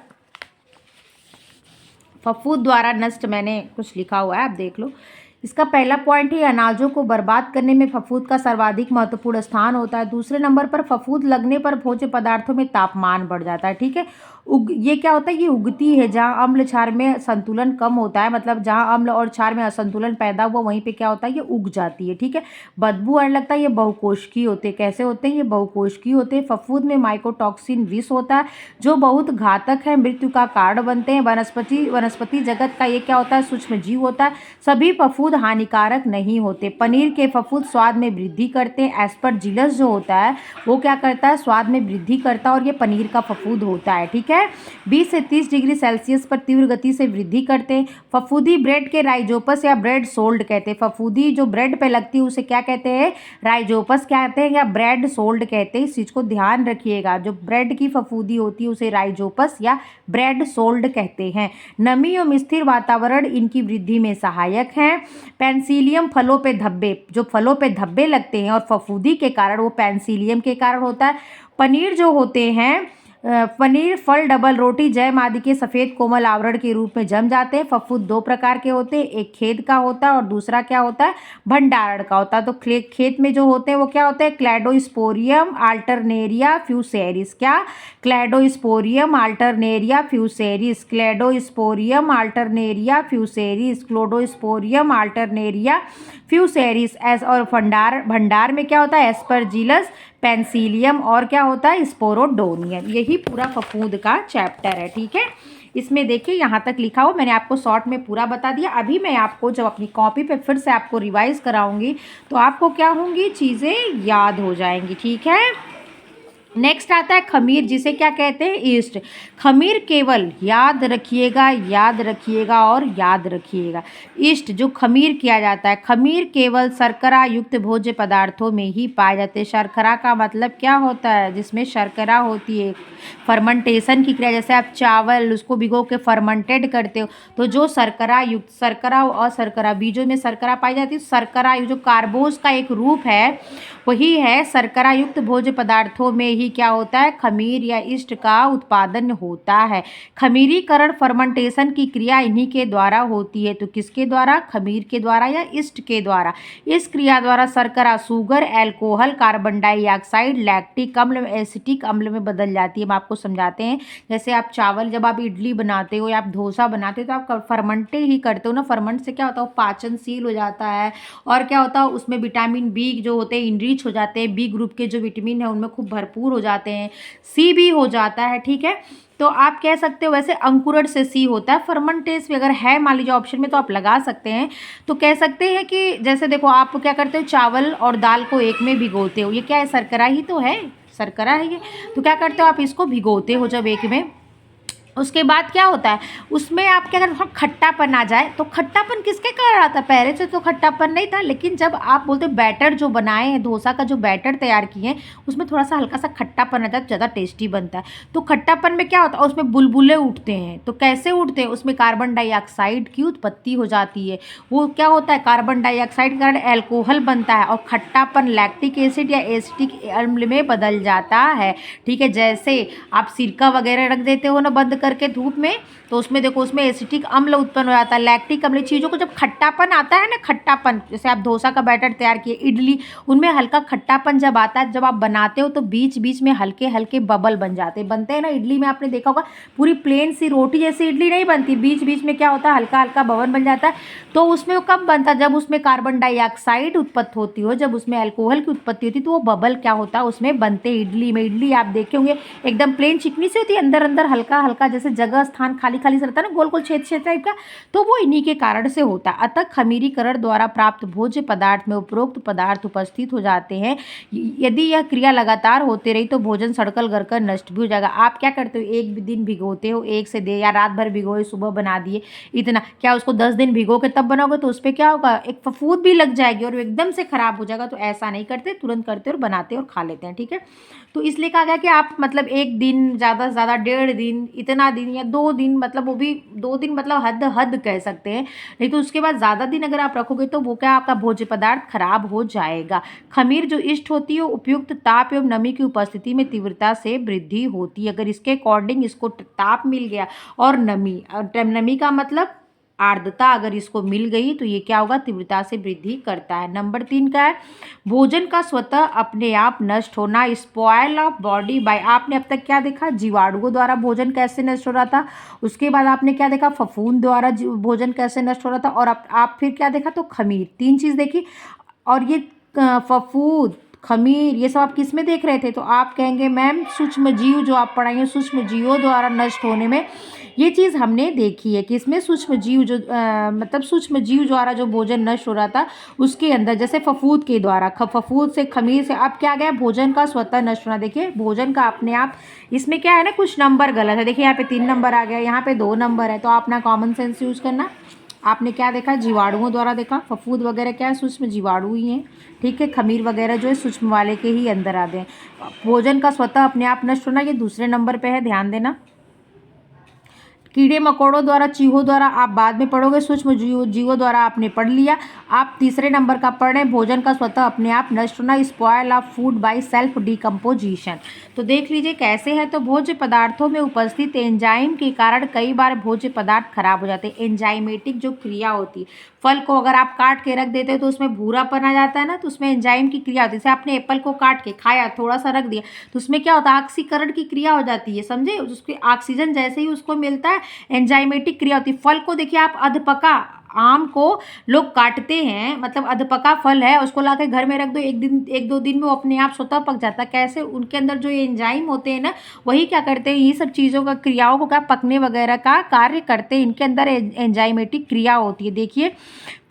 फफूंद द्वारा नष्ट, मैंने कुछ लिखा हुआ है, आप देख लो। इसका पहला पॉइंट है अनाजों को बर्बाद करने में फफूंद का सर्वाधिक महत्वपूर्ण स्थान होता है। दूसरे नंबर पर फफूंद लगने पर भोज्य पदार्थों में तापमान बढ़ जाता है। ठीक है, ये क्या होता है? ये उगती है जहाँ अम्ल क्षार में संतुलन कम होता है, मतलब जहाँ अम्ल और क्षार में असंतुलन पैदा हुआ वहीं पे क्या होता है? ये उग जाती है। ठीक है, बदबू आने लगता है। ये बहुकोशिकीय होते हैं। कैसे होते हैं? ये बहुकोशिकीय होते हैं। फफूंद में माइकोटॉक्सिन विष होता है जो बहुत घातक है, मृत्यु का कारण बनते हैं। वनस्पति जगत का ये क्या होता है? सूक्ष्म जीव होता है। सभी फफूंद हानिकारक नहीं होते। पनीर के फफूंद स्वाद में वृद्धि करते हैं। एस्परजिलस जो होता है वो क्या करता है? स्वाद में वृद्धि करता है और ये पनीर का फफूंद होता है। ठीक है, 20 से 30 डिग्री सेल्सियस पर तीव्र गति से वृद्धि करते हैं। फफूंदी ब्रेड के राइजोपस या ब्रेड सोल्ड कहते हैं। फफूंदी जो ब्रेड पे लगती है उसे क्या कहते हैं? राइजोपस कहते हैं या ब्रेड सोल्ड कहते हैं। इस चीज़ को ध्यान रखिएगा, जो ब्रेड की फफूंदी होती है उसे राइजोपस या ब्रेड सोल्ड कहते हैं। नमी एवं स्थिर वातावरण इनकी वृद्धि में सहायक हैं। पेंसिलियम फलों पे धब्बे, जो फलों पे धब्बे लगते हैं और फफूंदी के कारण, वो पेंसिलियम के कारण होता है। पनीर जो होते हैं, पनीर, फल, डबल रोटी, जैम आदि के सफ़ेद कोमल आवरण के रूप में जम जाते हैं। फफूंद 2 प्रकार के होते हैं, एक खेत का होता है और दूसरा क्या होता है? भंडारण का होता है। तो खेत में जो होते हैं वो क्या होते हैं? क्लैडोस्पोरियम, अल्टरनेरिया, फ्यूसेरिस। क्या? क्लैडोस्पोरियम, अल्टरनेरिया, फ्यूसेरिस, क्लैडोस्पोरियम, अल्टरनेरिया, फ्यूसेरिस, क्लोडोस्पोरियम, अल्टरनेरिया, फ्यूसेरिस। एस और भंडार में क्या होता है? एस्परजिलस, पेंसिलियम और क्या होता है? स्पोरोडोनियम। यही पूरा फफूंद का चैप्टर है। ठीक है, इसमें देखिए यहाँ तक लिखा हो, मैंने आपको शॉर्ट में पूरा बता दिया। अभी मैं आपको जब अपनी कॉपी पे फिर से आपको रिवाइज कराऊंगी तो आपको क्या होंगी? चीज़ें याद हो जाएंगी। ठीक है, नेक्स्ट आता है खमीर, जिसे क्या कहते हैं? ईस्ट। खमीर केवल, याद रखिएगा, याद रखिएगा और याद रखिएगा, ईस्ट जो खमीर किया जाता है, खमीर केवल शर्करा युक्त भोज्य पदार्थों में ही पाए जाते हैं। शर्करा का मतलब क्या होता है? जिसमें शर्करा होती है, फर्मेंटेशन की क्रिया। जैसे आप चावल उसको भिगो के फर्मेंटेड करते हो, तो जो शर्करा युक्त, शर्करा और अशर्करा बीजों में शर्करा पाई जाती है। शर्करा जो कार्बोज का एक रूप है वही है। शर्करा युक्त भोज्य पदार्थों में ही क्या होता है? खमीर या ईस्ट का उत्पादन होता है। खमीरीकरण, फर्मेंटेशन की क्रिया इन्हीं के द्वारा होती है। तो किसके द्वारा? खमीर के द्वारा या ईस्ट के द्वारा। इस क्रिया द्वारा शर्करा sugar, alcohol, carbon dioxide, lactic अम्ल, एसिटिक अम्ल में बदल जाती है। हम आपको समझाते हैं। जैसे आप चावल, जब आप इडली बनाते हो या आप डोसा बनाते हो तो आप फर्मेंट ही करते हो ना। फर्मेंट से क्या होता है? पाचनशील हो जाता है और क्या होता है? उसमें विटामिन बी जो होते हैं इनरिच हो जाते हैं। बी ग्रुप के जो विटामिन है उनमें खूब भरपूर हो जाते हैं। सी भी हो जाता है। ठीक है, तो आप कह सकते हो वैसे अंकुरण से सी होता है। फर्मेंटेशन अगर है मान लीजिए ऑप्शन में तो आप लगा सकते हैं। तो कह सकते हैं कि जैसे देखो, आप क्या करते हो? चावल और दाल को एक में भिगोते हो। ये क्या है? शर्करा ही तो है, शर्करा है ये। तो क्या करते हो? आप इसको भिगोते हो जब एक में, उसके बाद क्या होता है? उसमें आप क्या करते हो? खट्टापन आ जाए। तो खट्टापन किसके कारण आता है? पहले से तो खट्टापन नहीं था, लेकिन जब आप बोलते बैटर जो बनाए हैं, डोसा का जो बैटर तैयार किए हैं, उसमें थोड़ा सा हल्का सा खट्टापन आ जाए तो ज़्यादा टेस्टी बनता है। तो खट्टापन में क्या होता है? उसमें बुलबुले उठते हैं। तो कैसे उठते हैं? उसमें कार्बन डाइऑक्साइड की उत्पत्ति हो जाती है। वो क्या होता है? कार्बन डाइऑक्साइड के कारण एल्कोहल बनता है और खट्टापन लैक्टिक एसिड या एसिटिक अम्ल में बदल जाता है। ठीक है, जैसे आप सिरका वगैरह रख देते हो ना बंद करके धूप में, तो उसमें देखो उसमें एसिटिक अम्ल उत्पन्न हो जाता है, लैक्टिक अम्ल। चीज़ों को जब खट्टापन आता है ना, खट्टापन, जैसे आप डोसा का बैटर तैयार किए, इडली, उनमें हल्का खट्टापन जब आता है, जब आप बनाते हो तो बीच बीच में हल्के हल्के बबल बनते हैं ना इडली में। आपने देखा होगा पूरी प्लेन सी रोटी जैसी इडली नहीं बनती, बीच बीच में क्या होता है, हल्का हल्का बबल बन जाता है। तो उसमें वो कब बनता है, जब उसमें कार्बन डाइऑक्साइड उत्पत्ति होती हो, जब उसमें अल्कोहल की उत्पत्ति होती है, तो वो बबल क्या होता है उसमें बनते इडली में। इडली आप देखे होंगे एकदम प्लेन चिकनी सी होती है, अंदर अंदर हल्का हल्का जैसे जगह स्थान खाली खाली से रहता है ना, गोल गोल छेद छेद टाइप का, तो वो इन्हीं के कारण से होता है। अतः खमीरीकरण द्वारा प्राप्त भोज्य पदार्थ में उपरोक्त पदार्थ उपस्थित हो जाते हैं। यदि यह क्रिया लगातार होती रही तो भोजन सड़कर गलकर नष्ट भी हो जाएगा। आप क्या करते हो, एक दिन भिगोते हो, एक से दे, या रात भर भिगोए सुबह बना दिए, इतना क्या उसको 10 दिन भिगो के तब बनाओगे तो उस पर क्या होगा, एक फफूंद भी लग जाएगी और एकदम से खराब हो जाएगा। तो ऐसा नहीं करते, तुरंत करते और बनाते और खा लेते हैं, ठीक है। तो इसलिए कहा गया कि आप मतलब एक दिन, ज़्यादा से ज़्यादा 1.5 दिन, इतना दिन या 2 दिन, मतलब वो भी 2 दिन मतलब हद हद कह सकते हैं, नहीं तो उसके बाद ज़्यादा दिन अगर आप रखोगे तो वो क्या, आपका भोज्य पदार्थ खराब हो जाएगा। खमीर जो इष्ट होती है उपयुक्त ताप एवं नमी की उपस्थिति में तीव्रता से वृद्धि होती है। अगर इसके अकॉर्डिंग इसको ताप मिल गया और नमी का मतलब आर्द्रता अगर इसको मिल गई तो ये क्या होगा, तीव्रता से वृद्धि करता है। नंबर 3 का है भोजन का स्वतः अपने आप नष्ट होना, स्पॉयल ऑफ बॉडी बाय। आपने अब तक क्या देखा, जीवाणुओं द्वारा भोजन कैसे नष्ट हो रहा था, उसके बाद आपने क्या देखा, फफूंद द्वारा भोजन कैसे नष्ट हो रहा था, और आप फिर क्या देखा, तो खमीर, 3 चीज़ देखी। और ये फफूंद, खमीर, ये सब आप किस में देख रहे थे, तो आप कहेंगे मैम सूक्ष्म जीव, जो आप पढ़ाएंगे सूक्ष्म जीवों द्वारा नष्ट होने में, ये चीज़ हमने देखी है कि इसमें सूक्ष्म जीव जो मतलब सूक्ष्म जीव द्वारा जो भोजन नष्ट हो रहा था उसके अंदर, जैसे फफूंद के द्वारा, फफूंद से, खमीर से, अब क्या गया, भोजन का स्वतः नष्ट होना। देखिए भोजन का अपने आप, इसमें क्या है ना, कुछ नंबर गलत है। देखिए यहाँ पे 3 नंबर आ गया, यहाँ पे 2 नंबर है, तो आप अपना कॉमन सेंस यूज़ करना। आपने क्या देखा, जीवाणुओं द्वारा देखा, फफूंद वगैरह क्या है, सूक्ष्म जीवाणु ही हैं, ठीक है। खमीर वगैरह जो है सूक्ष्म वाले के ही अंदर आते हैं। भोजन का स्वतः अपने आप नष्ट होना, ये दूसरे नंबर पे है, ध्यान देना। कीड़े मकोड़ों द्वारा, चूहों द्वारा आप बाद में पढ़ोगे, सूक्ष्म जीवों द्वारा आपने पढ़ लिया। आप तीसरे नंबर का पढ़ रहे हैं, भोजन का स्वतः अपने आप नष्ट होना, spoil of food by self decomposition. तो देख लीजिए कैसे है, तो भोज्य पदार्थों में उपस्थित एंजाइम के कारण कई बार भोज्य पदार्थ खराब हो जाते हैं। एंजाइमेटिक जो क्रिया होती है, फल को अगर आप काट के रख देते हो तो उसमें भूरापन आ जाता है ना, तो उसमें एंजाइम की क्रिया होती है। जैसे आपने एप्पल को काट के खाया, थोड़ा सा रख दिया, तो उसमें क्या होता है, ऑक्सीकरण की क्रिया हो जाती है, समझे, उसके ऑक्सीजन जैसे ही उसको मिलता है एंजाइमेटिक क्रिया होती है। फल को देखिए आप, अधपका आम को लोग काटते हैं, मतलब अधपका फल है, उसको लाके घर में रख दो, एक दो दिन में वो अपने आप स्वतः पक जाता है। कैसे, उनके अंदर जो एंजाइम होते हैं ना, वही क्या करते हैं, ये सब चीज़ों का, क्रियाओं को क्या, पकने वगैरह का कार्य करते हैं। इनके अंदर एंजाइमेटिक क्रिया होती है। देखिए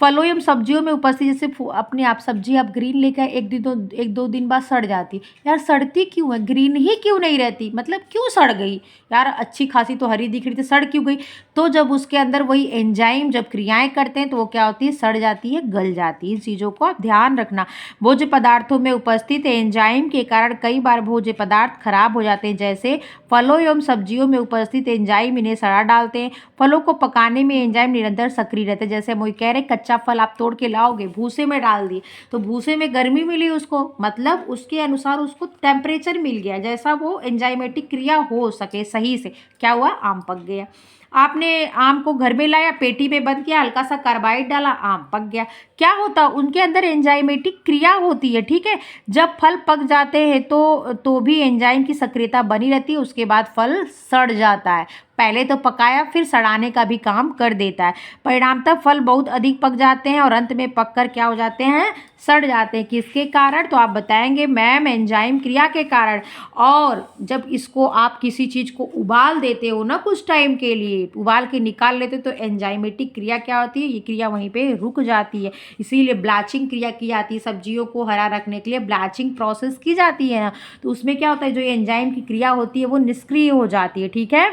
फलों एवं सब्जियों में उपस्थित, जैसे अपने आप सब्जी आप ग्रीन लेकर एक दो दिन बाद सड़ जाती, यार सड़ती क्यों है, ग्रीन ही क्यों नहीं रहती, मतलब क्यों सड़ गई यार, अच्छी खासी तो हरी दिख रही थी, सड़ क्यों गई, तो जब उसके अंदर वही एंजाइम जब क्रियाएं करते हैं तो वो क्या होती है, सड़ जाती है, गल जाती है। इन चीज़ों को आप ध्यान रखना। भोज्य पदार्थों में उपस्थित एंजाइम के कारण कई बार भोज्य पदार्थ खराब हो जाते हैं, जैसे फलों एवं सब्जियों में उपस्थित एंजाइम इन्हें सड़ा डालते हैं। फलों को पकाने में एंजाइम निरंतर सक्रिय रहते हैं, जैसे हम वही कह रहे, कच्चा फल आप तोड़ के लाओगे, भूसे में डाल दिए, तो भूसे में गर्मी मिली उसको, मतलब उसके अनुसार उसको टेम्परेचर मिल गया, जैसा वो एंजाइमेटिक क्रिया हो सके सही से, क्या हुआ, आम पक गया। आपने आम को घर में लाया, पेटी में बंद किया, हल्का सा कार्बाइड डाला, आम पक गया। क्या होता, उनके अंदर एंजाइमेटिक क्रिया होती है, ठीक है। जब फल पक जाते हैं तो भी एंजाइम की सक्रियता बनी रहती है, उसके बाद फल सड़ जाता है। पहले तो पकाया फिर सड़ाने का भी काम कर देता है। परिणामतः फल बहुत अधिक पक जाते हैं और अंत में पककर क्या हो जाते हैं, सड़ जाते हैं। किसके कारण, तो आप बताएंगे मैम एंजाइम क्रिया के कारण। और जब इसको आप किसी चीज़ को उबाल देते हो ना, कुछ टाइम के लिए उबाल के निकाल लेते हो, तो एंजाइमेटिक क्रिया क्या होती है, ये क्रिया वहीं पे रुक जाती है। इसीलिए ब्लाचिंग क्रिया की जाती है, सब्जियों को हरा रखने के लिए ब्लाचिंग प्रोसेस की जाती है ना, तो उसमें क्या होता है, जो एंजाइम की क्रिया होती है वो निष्क्रिय हो जाती है, ठीक है।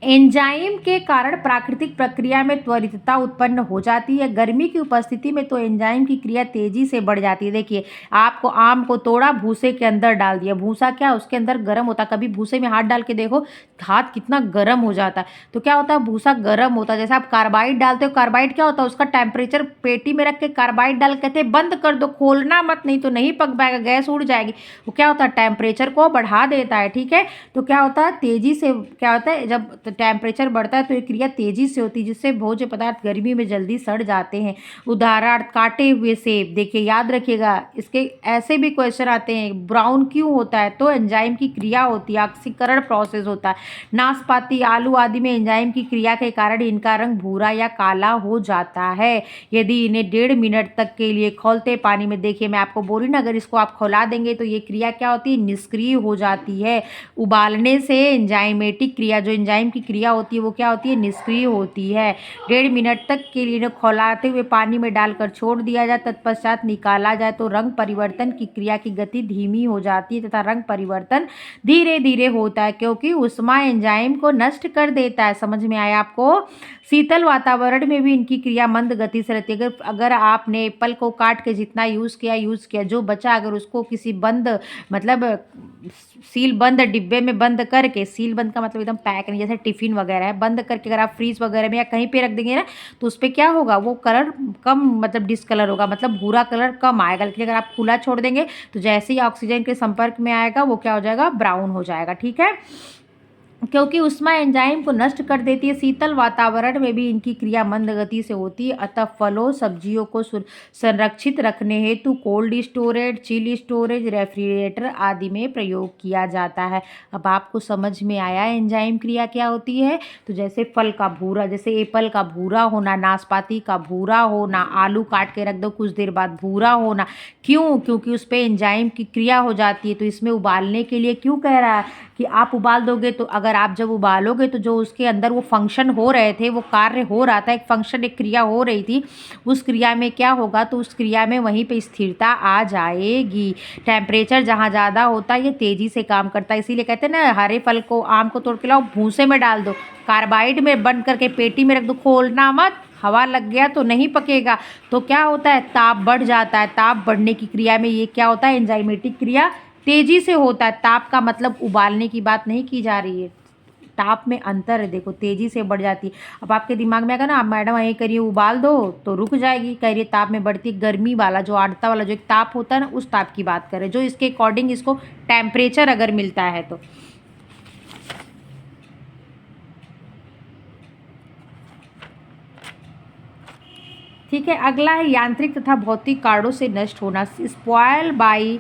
एंजाइम के कारण प्राकृतिक प्रक्रिया में त्वरितता उत्पन्न हो जाती है। गर्मी की उपस्थिति में तो एंजाइम की क्रिया तेजी से बढ़ जाती है। देखिए, आपको आम को तोड़ा, भूसे के अंदर डाल दिया, भूसा क्या उसके अंदर गर्म होता है, कभी भूसे में हाथ डाल के देखो, हाथ कितना गर्म हो जाता है। तो क्या होता है, भूसा गर्म होता है। जैसे आप कार्बाइड डालते हो, कार्बाइड क्या होता है, उसका टेम्परेचर पेटी में रख के कार्बाइड डाल, कहते हैं बंद कर दो, खोलना मत, नहीं तो नहीं पक पाएगा, गैस उड़ जाएगी। वो क्या होता है, टेम्परेचर को बढ़ा देता है। ठीक है, तो क्या होता है, तेजी से क्या होता है, जब टेम्परेचर बढ़ता है तो ये क्रिया तेजी से होती है, जिससे भोज्य पदार्थ गर्मी में जल्दी सड़ जाते हैं। उदाहरण, काटे हुए सेब। देखिए, याद रखिएगा, इसके ऐसे भी क्वेश्चन आते हैं, ब्राउन क्यों होता है, तो एंजाइम की क्रिया होती है, ऑक्सीकरण प्रोसेस होता है। नाशपाती, आलू आदि में एंजाइम की क्रिया के कारण इनका रंग भूरा या काला हो जाता है। यदि इन्हें 1.5 मिनट तक के लिए खौलते पानी में, देखिए मैं आपको बोली ना, अगर इसको आप खौला देंगे तो ये क्रिया क्या होती है, निष्क्रिय हो जाती है। उबालने से एंजाइमेटिक क्रिया, जो एंजाइम की क्रिया होती है वो क्या होती है, निष्क्रिय होती है। 1.5 मिनट तक के लिए खौलाते हुए पानी में डालकर छोड़ दिया जाए, तत्पश्चात निकाला जाए तो रंग परिवर्तन की क्रिया की गति धीमी हो जाती है तथा रंग परिवर्तन धीरे धीरे होता है, क्योंकि उष्मा एंजाइम को नष्ट कर देता है। समझ में आया आपको। शीतल वातावरण में भी इनकी क्रिया मंद गति से रहती है। अगर आपने एप्पल को काट के जितना यूज़ किया, जो बचा, अगर उसको किसी बंद, मतलब सील बंद डिब्बे में बंद करके, सील बंद का मतलब एकदम पैक नहीं, जैसे टिफिन वगैरह है, बंद करके अगर आप फ्रीज वगैरह में या कहीं पे रख देंगे ना, तो उस पर क्या होगा, वो कलर कम, मतलब डिसकलर होगा, मतलब भूरा कलर कम आएगा। लेकिन अगर आप खुला छोड़ देंगे तो जैसे ही ऑक्सीजन के संपर्क में आएगा वो क्या हो जाएगा, ब्राउन हो जाएगा। ठीक है, क्योंकि उष्मा एंजाइम को नष्ट कर देती है। शीतल वातावरण में भी इनकी क्रिया मंद गति से होती है। अतः फलों सब्जियों को संरक्षित रखने हेतु cold storage, chill storage, refrigerator आदि में प्रयोग किया जाता है। अब आपको समझ में आया एंजाइम क्रिया क्या होती है। तो जैसे फल का भूरा, जैसे एप्पल का भूरा होना, नाशपाती का भूरा होना, आलू काट के रख दो कुछ देर बाद भूरा होना, क्यों, क्योंकि उस पर एंजाइम की क्रिया हो जाती है। तो इसमें उबालने के लिए क्यों कह रहा है कि आप उबाल दोगे, तो अगर आप जब उबालोगे तो जो उसके अंदर वो फंक्शन हो रहे थे, वो कार्य हो रहा था, एक फंक्शन, एक क्रिया हो रही थी, उस क्रिया में क्या होगा, तो उस क्रिया में वहीं पे स्थिरता आ जाएगी। टेम्परेचर जहाँ ज़्यादा होता है ये तेज़ी से काम करता है। इसीलिए कहते हैं ना, हरे फल को, आम को तोड़ के लाओ, भूसे में डाल दो, कार्बाइड में बंद करके पेटी में रख दो, खोलना मत, हवा लग गया तो नहीं पकेगा। तो क्या होता है, ताप बढ़ जाता है। ताप बढ़ने की क्रिया में ये क्या होता है, एंजाइमेटिक क्रिया तेजी से होता है। ताप का मतलब उबालने की बात नहीं की जा रही है, ताप में अंतर है। देखो, तेजी से बढ़ जाती है। अब आपके दिमाग में आएगा ना, आप मैडम यही करिए उबाल दो, तो रुक जाएगी, कह रही ताप में बढ़ती, गर्मी वाला जो आर्द्रता वाला जो एक ताप होता है ना, उस ताप की बात करें, जो इसके अकॉर्डिंग इसको टेम्परेचर अगर मिलता है तो। ठीक है, अगला है यांत्रिक तथा भौतिक कारणों से नष्ट होना। स्पॉयल बाई,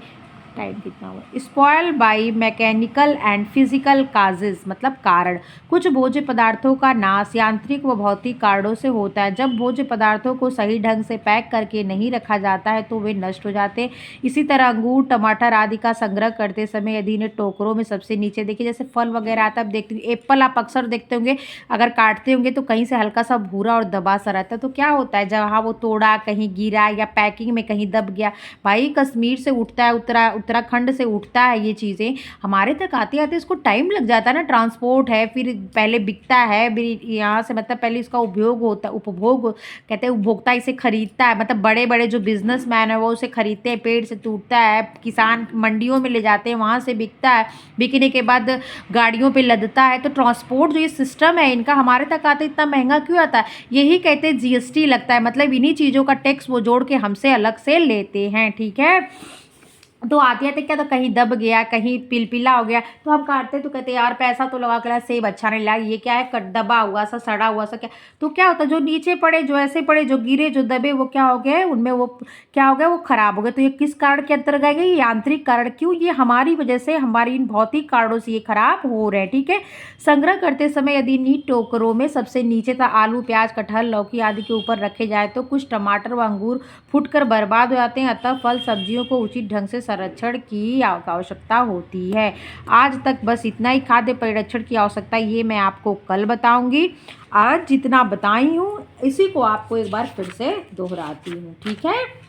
टाइम कितना हुआ, spoil by mechanical and physical causes, मतलब कारण। कुछ भोज्य पदार्थों का नाश यांत्रिक व भौतिक कारणों से होता है। जब भोज्य पदार्थों को सही ढंग से पैक करके नहीं रखा जाता है तो वे नष्ट हो जाते हैं। इसी तरह अंगूर, टमाटर आदि का संग्रह करते समय यदि इन्हें टोकरों में सबसे नीचे, देखिए जैसे फल वगैरह आता है, आप देखते होंगे एप्पल, आप अक्सर देखते होंगे, अगर काटते होंगे तो कहीं से हल्का सा भूरा और दबा सा रहता है। तो क्या होता है, जहाँ वो तोड़ा, कहीं गिरा या पैकिंग में कहीं दब गया, भाई कश्मीर से उठता है, उत्तराखंड से उठता है, ये चीज़ें हमारे तक आते आते इसको टाइम लग जाता है ना, ट्रांसपोर्ट है, फिर पहले बिकता है, फिर यहाँ से मतलब पहले इसका उपभोग होता है, उपभोग कहते हैं, उपभोक्ता इसे खरीदता है, मतलब बड़े बड़े जो बिजनेसमैन है वो उसे खरीदते हैं, पेड़ से टूटता है, किसान मंडियों में ले जाते हैं, वहाँ से बिकता है, बिकने के बाद गाड़ियों पे लदता है। तो ट्रांसपोर्ट जो ये सिस्टम है इनका हमारे तक आते इतना महंगा क्यों आता है, यही कहते हैं जीएसटी लगता है, मतलब इन्हीं चीज़ों का टैक्स वो जोड़ के हमसे अलग से लेते हैं। ठीक है, तो आते आते क्या, तो कहीं दब गया, कहीं पिलपिला हो गया, तो हम काटते तो कहते यार पैसा तो लगा कर सेब अच्छा नहीं लगा, ये क्या है, दबा हुआ सा, सड़ा हुआ सा, क्या। तो क्या होता है, जो नीचे पड़े, जो ऐसे पड़े, जो गिरे, जो दबे, वो क्या हो गए, उनमें वो क्या हो गया, वो खराब हो गए। तो ये किस कारण के अंतर्गत गए, ये यांत्रिक कारण। क्यों, ये हमारी वजह से, हमारी इन भौतिक कारणों से ये खराब हो रहे हैं। ठीक है, संग्रह करते समय यदि नीट टोकरों में सबसे नीचे तक आलू, प्याज, कटहल, लौकी आदि के ऊपर रखे जाए तो कुछ टमाटर व अंगूर फूटकर बर्बाद हो जाते हैं। अतः फल सब्जियों को उचित ढंग से संरक्षण की आवश्यकता होती है। आज तक बस इतना ही खाद्य परिरक्षण की आवश्यकता, ये मैं आपको कल बताऊंगी। आज जितना बताई हूँ इसी को आपको एक बार फिर से दोहराती हूँ। ठीक है,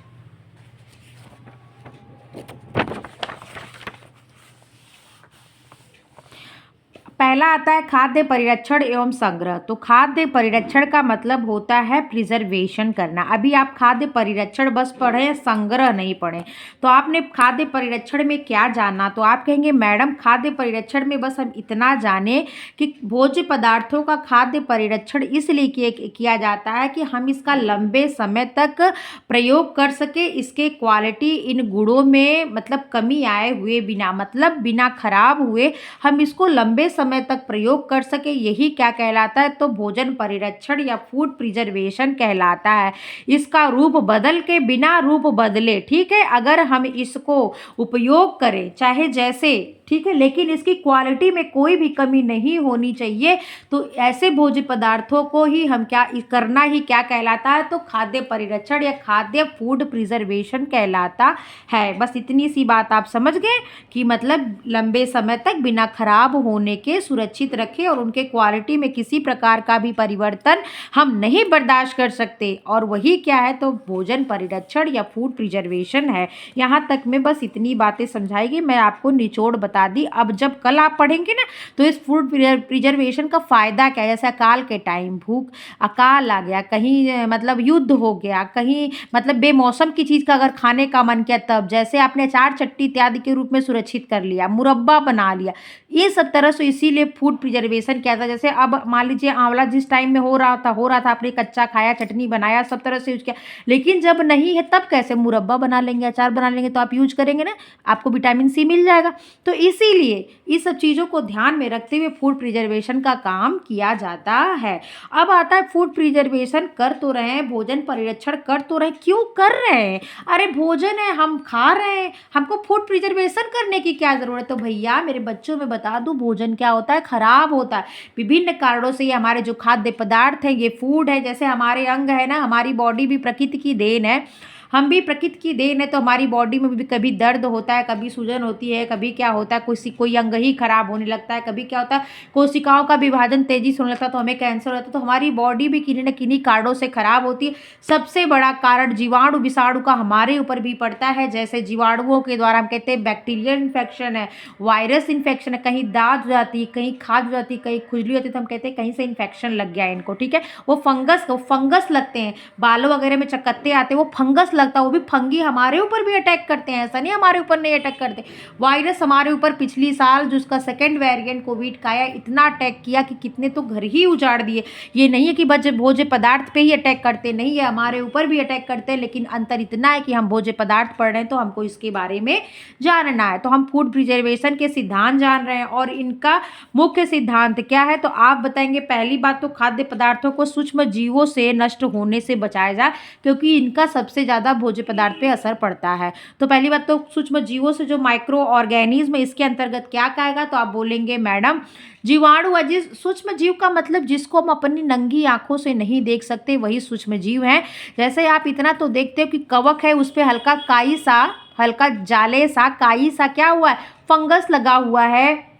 पहला आता है खाद्य परिरक्षण एवं संग्रह। तो खाद्य परिरक्षण का मतलब होता है प्रिजर्वेशन करना। अभी आप खाद्य परिरक्षण बस पढ़े, संग्रह नहीं पढ़े। तो आपने खाद्य परिरक्षण में क्या जाना, तो आप कहेंगे मैडम खाद्य परिरक्षण में बस हम इतना जाने कि भोज्य पदार्थों का खाद्य परिरक्षण इसलिए किया जाता है कि हम इसका लंबे समय तक प्रयोग कर सके, इसके क्वालिटी इन गुणों में मतलब कमी आए हुए बिना, मतलब बिना खराब हुए हम इसको लंबे समय तक प्रयोग कर सके, यही क्या कहलाता है, तो भोजन परिरक्षण या फूड प्रिजर्वेशन कहलाता है। इसका रूप बदल के बिना रूप बदले, ठीक है, अगर हम इसको उपयोग करें चाहे जैसे, ठीक है, लेकिन इसकी क्वालिटी में कोई भी कमी नहीं होनी चाहिए, तो ऐसे भोज्य पदार्थों को ही हम क्या करना ही क्या कहलाता है, तो खाद्य परिरक्षण या खाद्य फूड प्रिजर्वेशन कहलाता है। बस इतनी सी बात आप समझ गए कि मतलब लंबे समय तक बिना खराब होने के सुरक्षित रखें और उनके क्वालिटी में किसी प्रकार का भी परिवर्तन हम नहीं बर्दाश्त कर सकते, और वही क्या है, तो भोजन परिरक्षण या फूड प्रिजर्वेशन है। यहाँ तक में बस इतनी बातें समझाएगी, मैं आपको निचोड़ बता दी। अब जब कल आप पढ़ेंगे ना, तो इस फूड प्रिजर्वेशन का फायदा क्या है, जैसे अकाल के टाइम भूख अकाल आ गया, कहीं मतलब युद्ध हो गया, कहीं मतलब बेमौसम की चीज़ का अगर खाने का मन किया, तब जैसे आपने अचार चट्टी इत्यादि के रूप में सुरक्षित कर लिया, मुरब्बा बना लिया, ये सब तरह से इसीलिए फूड प्रिजर्वेशन किया था। जैसे अब मान लीजिए आंवला जिस टाइम में हो रहा था आपने कच्चा खाया, चटनी बनाया, सब तरह से यूज किया, लेकिन जब नहीं है तब कैसे मुरब्बा बना लेंगे, अचार बना लेंगे, तो आप यूज करेंगे ना, आपको विटामिन सी मिल जाएगा। तो इसीलिए इस सब चीज़ों को ध्यान में रखते हुए फूड प्रिजर्वेशन का काम किया जाता है। अब आता है फूड प्रिजर्वेशन कर तो रहे हैं, भोजन परिरक्षण कर तो रहे हैं, क्यों कर रहे हैं, अरे भोजन है हम खा रहे हैं, हमको फूड प्रिजर्वेशन करने की क्या ज़रूरत। तो भैया मेरे बच्चों में बता दूं, भोजन क्या होता है, खराब होता है विभिन्न कारणों से। ये हमारे जो खाद्य पदार्थ हैं, ये फूड है, जैसे हमारे अंग है ना, हमारी बॉडी भी प्रकृति की देन है, हम भी प्रकृति की देन है, तो हमारी बॉडी में भी कभी दर्द होता है, कभी सूजन होती है, कभी क्या होता है, कोई अंग ही खराब होने लगता है, कभी क्या होता है कोशिकाओं का विभाजन तेजी से होने लगता है, तो हमें कैंसर होता है। तो हमारी बॉडी भी किन्हीं न किन्हीं कारणों से खराब होती है। सबसे बड़ा कारण जीवाणु विषाणु का हमारे ऊपर भी पड़ता है। जैसे जीवाणुओं के द्वारा हम कहते हैं बैक्टीरियल इन्फेक्शन है, वायरस इन्फेक्शन है, कहीं दाद हो जाती है, कहीं खाज हो जाती है, कहीं खुजली होती है, तो हम कहते हैं कहीं से इन्फेक्शन लग गया इनको, ठीक है। वो फंगस लगते हैं, बालों वगैरह में चकत्ते आते हैं, वो फंगस लगता है, वो भी फंगी हमारे ऊपर भी अटैक करते हैं, ऐसा नहीं हमारे ऊपर नहीं अटैक करते। वायरस हमारे ऊपर पिछली साल जो उसका सेकेंड वेरिएंट कोविड का आया, इतना अटैक किया कि कितने तो घर ही उजाड़ दिए। ये नहीं है कि बस भोज्य पदार्थ पे ही अटैक करते, नहीं है, हमारे ऊपर भी अटैक करते हैं, लेकिन अंतर इतना है कि हम भोज्य पदार्थ पढ़ रहे हैं तो हमको इसके बारे में जानना है। तो हम फूड प्रिजर्वेशन के सिद्धांत जान रहे हैं, और इनका मुख्य सिद्धांत क्या है, तो आप बताएंगे। पहली बात तो खाद्य पदार्थों को सूक्ष्म जीवों से नष्ट होने से बचाया जाए, क्योंकि इनका सबसे ज़्यादा भोज्य पदार्थ पे असर पड़ता है। तो पहली बात तो सूक्ष्म जीवों से, जो माइक्रो ऑर्गेनिज्म, इसके अंतर्गत क्या कहेगा, तो आप बोलेंगे मैडम जीवाणु। जिस सूक्ष्म जीव का मतलब जिसको हम अपनी नंगी आंखों से नहीं देख सकते, वही सूक्ष्म जीव है। जैसे आप इतना तो देखते हो कि कवक है, उस पर हल्का काई सा, हल्का जाले सा काई सा क्या हुआ है, फंगस लगा हुआ है,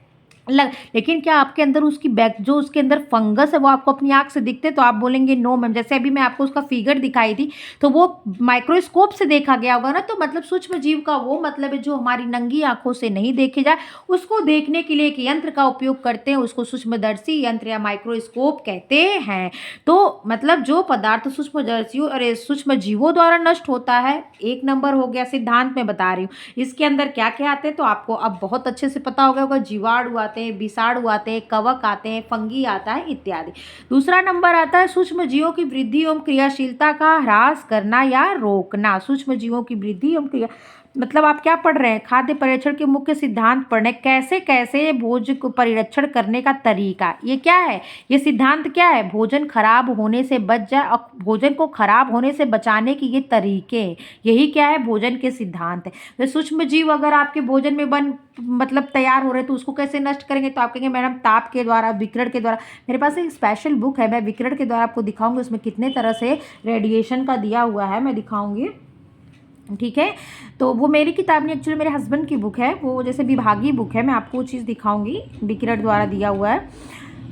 लेकिन क्या आपके अंदर उसकी जो उसके अंदर फंगस है वो आपको अपनी आंख से दिखते, तो आप बोलेंगे नो मैम। जैसे अभी मैं आपको उसका फिगर दिखाई थी, तो वो माइक्रोस्कोप से देखा गया होगा ना, तो मतलब सूक्ष्म जीव का वो मतलब है जो हमारी नंगी आंखों से नहीं देखे जाए, उसको देखने के लिए एक यंत्र का उपयोग करते हैं, उसको सूक्ष्मदर्शी यंत्र या माइक्रोस्कोप कहते हैं। तो मतलब जो पदार्थ सूक्ष्मदर्शियों और सूक्ष्म जीवों द्वारा नष्ट होता है, एक नंबर हो गया सिद्धांत में बता रही हूँ। इसके अंदर क्या क्या आते हैं तो आपको अब बहुत अच्छे से पता हो गया होगा, जीवाणु आते हैं, विषाणु आते हैं, कवक आते हैं, फंगी आता है इत्यादि। दूसरा नंबर आता है सूक्ष्म जीवों की वृद्धि एवं क्रियाशीलता का ह्रास करना या रोकना। सूक्ष्म जीवों की वृद्धि एवं क्रिया मतलब आप क्या पढ़ रहे हैं, खाद्य परिरक्षण के मुख्य सिद्धांत पढ़ रहे हैं, कैसे कैसे भोज्य को परिरक्षण करने का तरीका। ये क्या है, ये सिद्धांत क्या है, भोजन खराब होने से बच जाए और भोजन को खराब होने से बचाने के ये तरीके हैं, यही क्या है, भोजन के सिद्धांत है। तो सूक्ष्म जीव अगर आपके भोजन में मतलब तैयार हो रहे हैं तो उसको कैसे नष्ट करेंगे, तो आप कहेंगे मैडम ताप के द्वारा, विकिरण के द्वारा। मेरे पास एक स्पेशल बुक है, मैं विकिरण के द्वारा आपको दिखाऊंगी, उसमें कितने तरह से रेडिएशन का दिया हुआ है, मैं दिखाऊंगी, ठीक है। तो वो मेरी किताब नहीं, एक्चुअली मेरे हस्बैंड की बुक है, वो जैसे विभागीय बुक है, मैं आपको वो चीज़ दिखाऊंगी, विकिरण द्वारा दिया हुआ है।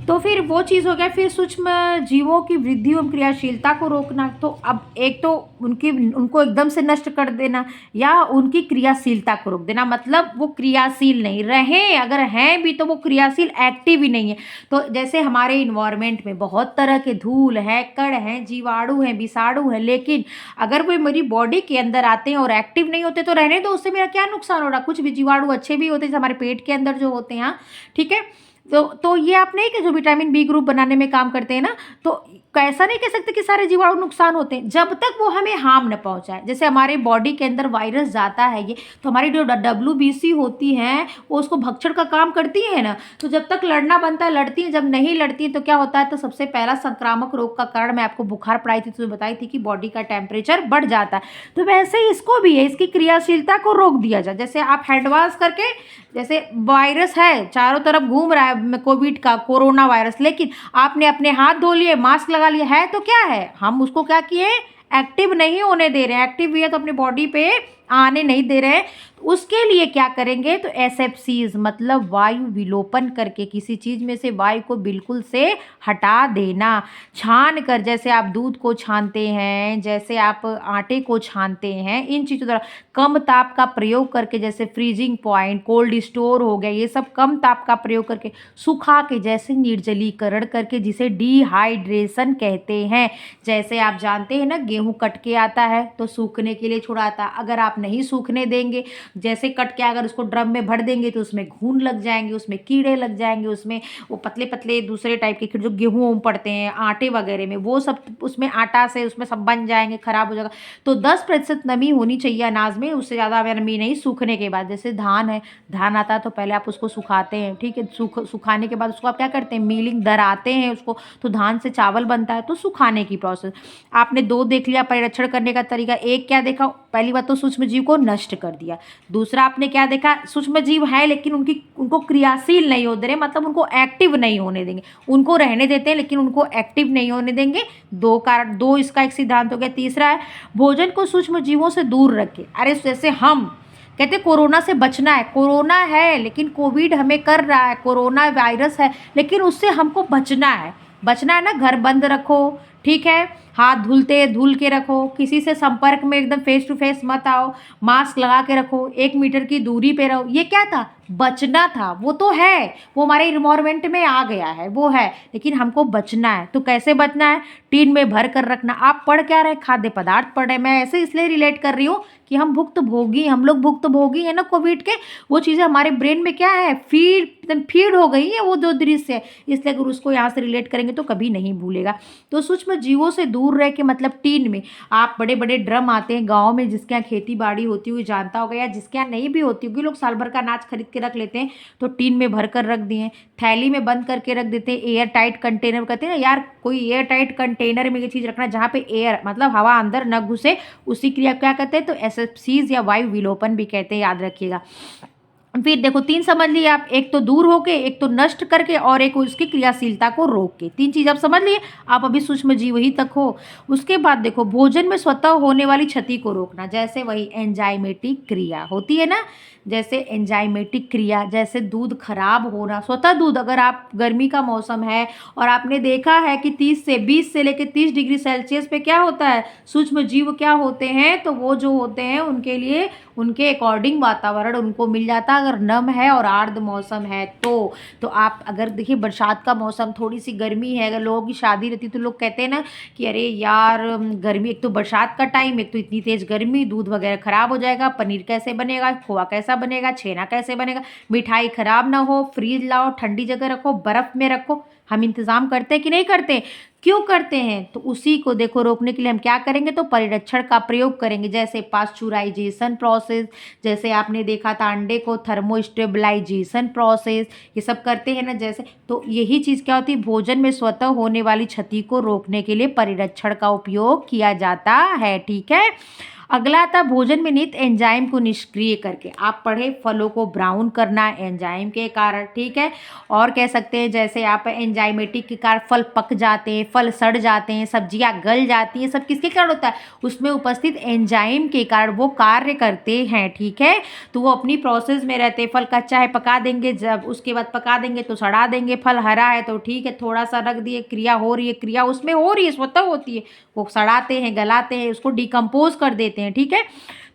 तो फिर वो चीज़ हो गया। फिर सूक्ष्म जीवों की वृद्धि एवं क्रियाशीलता को रोकना, तो अब एक तो उनको एकदम से नष्ट कर देना या उनकी क्रियाशीलता को रोक देना, मतलब वो क्रियाशील नहीं रहे, अगर हैं भी तो वो क्रियाशील एक्टिव ही नहीं है। तो जैसे हमारे इन्वायरमेंट में बहुत तरह के धूल है, कण हैं, जीवाणु हैं, विषाणु हैं, लेकिन अगर वो मेरी बॉडी के अंदर आते हैं और एक्टिव नहीं होते तो रहने दो, उससे मेरा क्या नुकसान हो रहा। कुछ भी जीवाणु अच्छे भी होते हैं, जैसे हमारे पेट के अंदर जो होते हैं, हाँ, ठीक है। तो ये आप नहीं कि जो विटामिन बी ग्रुप बनाने में काम करते हैं ना, तो ऐसा नहीं कह सकते कि सारे जीवाणु नुकसान होते हैं, जब तक वो हमें हार्म न पहुंचाए। जैसे हमारे बॉडी के अंदर वायरस जाता है, ये तो हमारी जो WBC होती हैं वो उसको भक्षण का काम करती है ना, तो जब तक लड़ना बनता है लड़ती है, जब नहीं लड़ती है तो क्या होता है। तो सबसे पहला संक्रामक रोग का कारण मैं आपको बुखार पढ़ाई थी तो बताई थी कि बॉडी का टेम्परेचर बढ़ जाता है। तो वैसे ही इसको भी है, इसकी क्रियाशीलता को रोक दिया जाए। जैसे आप हैंड वॉश करके, जैसे वायरस है चारों तरफ घूम रहा है कोविड का, कोरोना वायरस, लेकिन आपने अपने हाथ धो लिए, मास्क लगा लिया है, तो क्या है, हम उसको क्या किए, एक्टिव नहीं होने दे रहे हैं। एक्टिव भी है तो अपनी बॉडी पे आने नहीं दे रहे हैं। तो उसके लिए क्या करेंगे, तो SFCs मतलब वायु विलोपन करके किसी चीज़ में से वायु को बिल्कुल से हटा देना, छान कर, जैसे आप दूध को छानते हैं, जैसे आप आटे को छानते हैं, इन चीज़ों द्वारा कम ताप का प्रयोग करके, जैसे फ्रीजिंग पॉइंट, कोल्ड स्टोर हो गया, ये सब कम ताप का प्रयोग करके, सुखा के, जैसे निर्जलीकरण करके, जिसे डिहाइड्रेशन कहते हैं। जैसे आप जानते हैं ना, गेहूं कट के आता है तो सूखने के लिए छुड़ाता, अगर आप नहीं सूखने देंगे, जैसे कट के अगर उसको ड्रम में भर देंगे तो उसमें घून लग जाएंगे, उसमें कीड़े लग जाएंगे, उसमें वो पतले पतले दूसरे टाइप के जो गेहूं पड़ते हैं आटे वगैरह में, वो सब उसमें आटा से उसमें सब बन जाएंगे, खराब हो जाएगा। तो 10% नमी होनी चाहिए अनाज में, उससे ज़्यादा नमी नहीं। सूखने के बाद, जैसे धान है, धान आता है तो पहले आप उसको सुखाते हैं, ठीक है, सुखाने के बाद उसको आप क्या करते हैं, मिलिंग दराते हैं उसको, तो धान से चावल बनता है। तो सुखाने की प्रोसेस आपने दो देख लिया, परिरक्षण करने का तरीका। एक क्या देखा, पहली बात तो सूक्ष्म जीव को नष्ट कर दिया। दूसरा आपने क्या देखा, सूक्ष्म जीव है लेकिन उनको क्रियाशील नहीं होने दे रहे, मतलब उनको एक्टिव नहीं होने देंगे, उनको रहने देते हैं लेकिन उनको एक्टिव नहीं होने देंगे। दो कारण, दो इसका एक सिद्धांत हो गया। तीसरा है भोजन को सूक्ष्म जीवों से दूर रखे। अरे जैसे हम कहते कोरोना से बचना है, कोरोना है लेकिन कोविड हमें कर रहा है, कोरोना वायरस है लेकिन उससे हमको बचना है, बचना है ना। घर बंद रखो, ठीक है, हाथ धुल के रखो, किसी से संपर्क में एकदम फेस टू फेस मत आओ, मास्क लगा के रखो, 1 मीटर की दूरी पे रहो। ये क्या था, बचना था। वो तो है, वो हमारे इन्वायरमेंट में आ गया है, वो है, लेकिन हमको बचना है। तो कैसे बचना है, टीन में भर कर रखना। आप पढ़ क्या रहे, खाद्य पदार्थ पढ़ रहे, मैं ऐसे इसलिए रिलेट कर रही हूँ कि हम भुक्तभोगी, हम लोग भुक्तभोगी है ना कोविड के। वो चीज़ें हमारे ब्रेन में क्या है, फीड हो गई है वो जो दृश्य है, इसलिए अगर उसको यहाँ से रिलेट करेंगे तो कभी नहीं भूलेगा। तो सूक्ष्म जीवों से दूर रह के, मतलब टीन में आप बड़े बड़े ड्रम आते हैं गाँव में, जिसके यहाँ खेती बाड़ी होती हुई जानता होगा, या जिसके यहाँ नहीं भी होती होगी, लोग साल भर का अनाज खरीद के रख लेते हैं, तो टीन में भर कर रख दिए, थैली में बंद करके रख देते हैं, एयर टाइट कंटेनर। कहते हैं ना यार, कोई एयर टाइट कंटेनर में ये चीज़ रखना जहाँ पे एयर मतलब हवा अंदर न घुसे, उसी क्रिया क्या कहते हैं, तो SFCs या वायु विलोपन भी कहते हैं, याद रखिएगा। फिर देखो 3 समझ लिए आप, एक तो दूर होके, एक तो नष्ट करके, और एक उसकी क्रियाशीलता को रोक के। 3 चीज़ आप समझ लिए। आप अभी सूक्ष्म जीव ही तक हो। उसके बाद देखो भोजन में स्वतः होने वाली क्षति को रोकना, जैसे वही एंजाइमेटिक क्रिया होती है ना, जैसे एंजाइमेटिक क्रिया, जैसे दूध खराब होना, स्वतः दूध, अगर आप गर्मी का मौसम है और आपने देखा है कि 20 से लेकर 30 डिग्री सेल्सियस पे क्या होता है, सूक्ष्म जीव क्या होते हैं, तो वो जो होते हैं उनके लिए उनके अकॉर्डिंग वातावरण उनको मिल जाता है, अगर नम है और आर्द्र मौसम है तो आप अगर देखिए बरसात का मौसम, थोड़ी सी गर्मी है, अगर लोगों की शादी रहती तो लोग कहते हैं ना कि अरे यार गर्मी, एक तो बरसात का टाइम, एक तो इतनी तेज़ गर्मी, दूध वगैरह ख़राब हो जाएगा, पनीर कैसे बनेगा, खोआ कैसा बनेगा, छेना कैसे बनेगा, मिठाई ख़राब ना हो, फ्रीज लाओ, ठंडी जगह रखो, बर्फ़ में रखो। हम इंतज़ाम करते हैं कि नहीं करते, क्यों करते हैं, तो उसी को देखो रोकने के लिए हम क्या करेंगे, तो परिरक्षण का प्रयोग करेंगे, जैसे पास्चुराइजेशन प्रोसेस, जैसे आपने देखा था अंडे को थर्मोस्टेबलाइजेशन प्रोसेस, ये सब करते हैं ना जैसे। तो यही चीज़ क्या होती है, भोजन में स्वतः होने वाली क्षति को रोकने के लिए परिरक्षण का उपयोग किया जाता है, ठीक है। अगला आता भोजन में निहित एंजाइम को निष्क्रिय करके। आप पढ़े फलों को ब्राउन करना एंजाइम के कारण, ठीक है। और कह सकते हैं जैसे आप एंजाइमेटिक के कारण फल पक जाते हैं, फल सड़ जाते हैं, सब्जियां गल जाती हैं, सब किसके कारण होता है? उसमें उपस्थित एंजाइम के कारण वो कार्य करते हैं, ठीक है। तो वो अपनी प्रोसेस में रहते हैं। फल कच्चा है पका देंगे, जब उसके बाद पका देंगे तो सड़ा देंगे। फल हरा है तो ठीक है, थोड़ा सा रख दिए, क्रिया हो रही है, क्रिया उसमें हो रही है, स्वतः होती है, वो सड़ाते हैं, गलाते हैं, उसको डिकम्पोज कर देते हैं, ठीक है।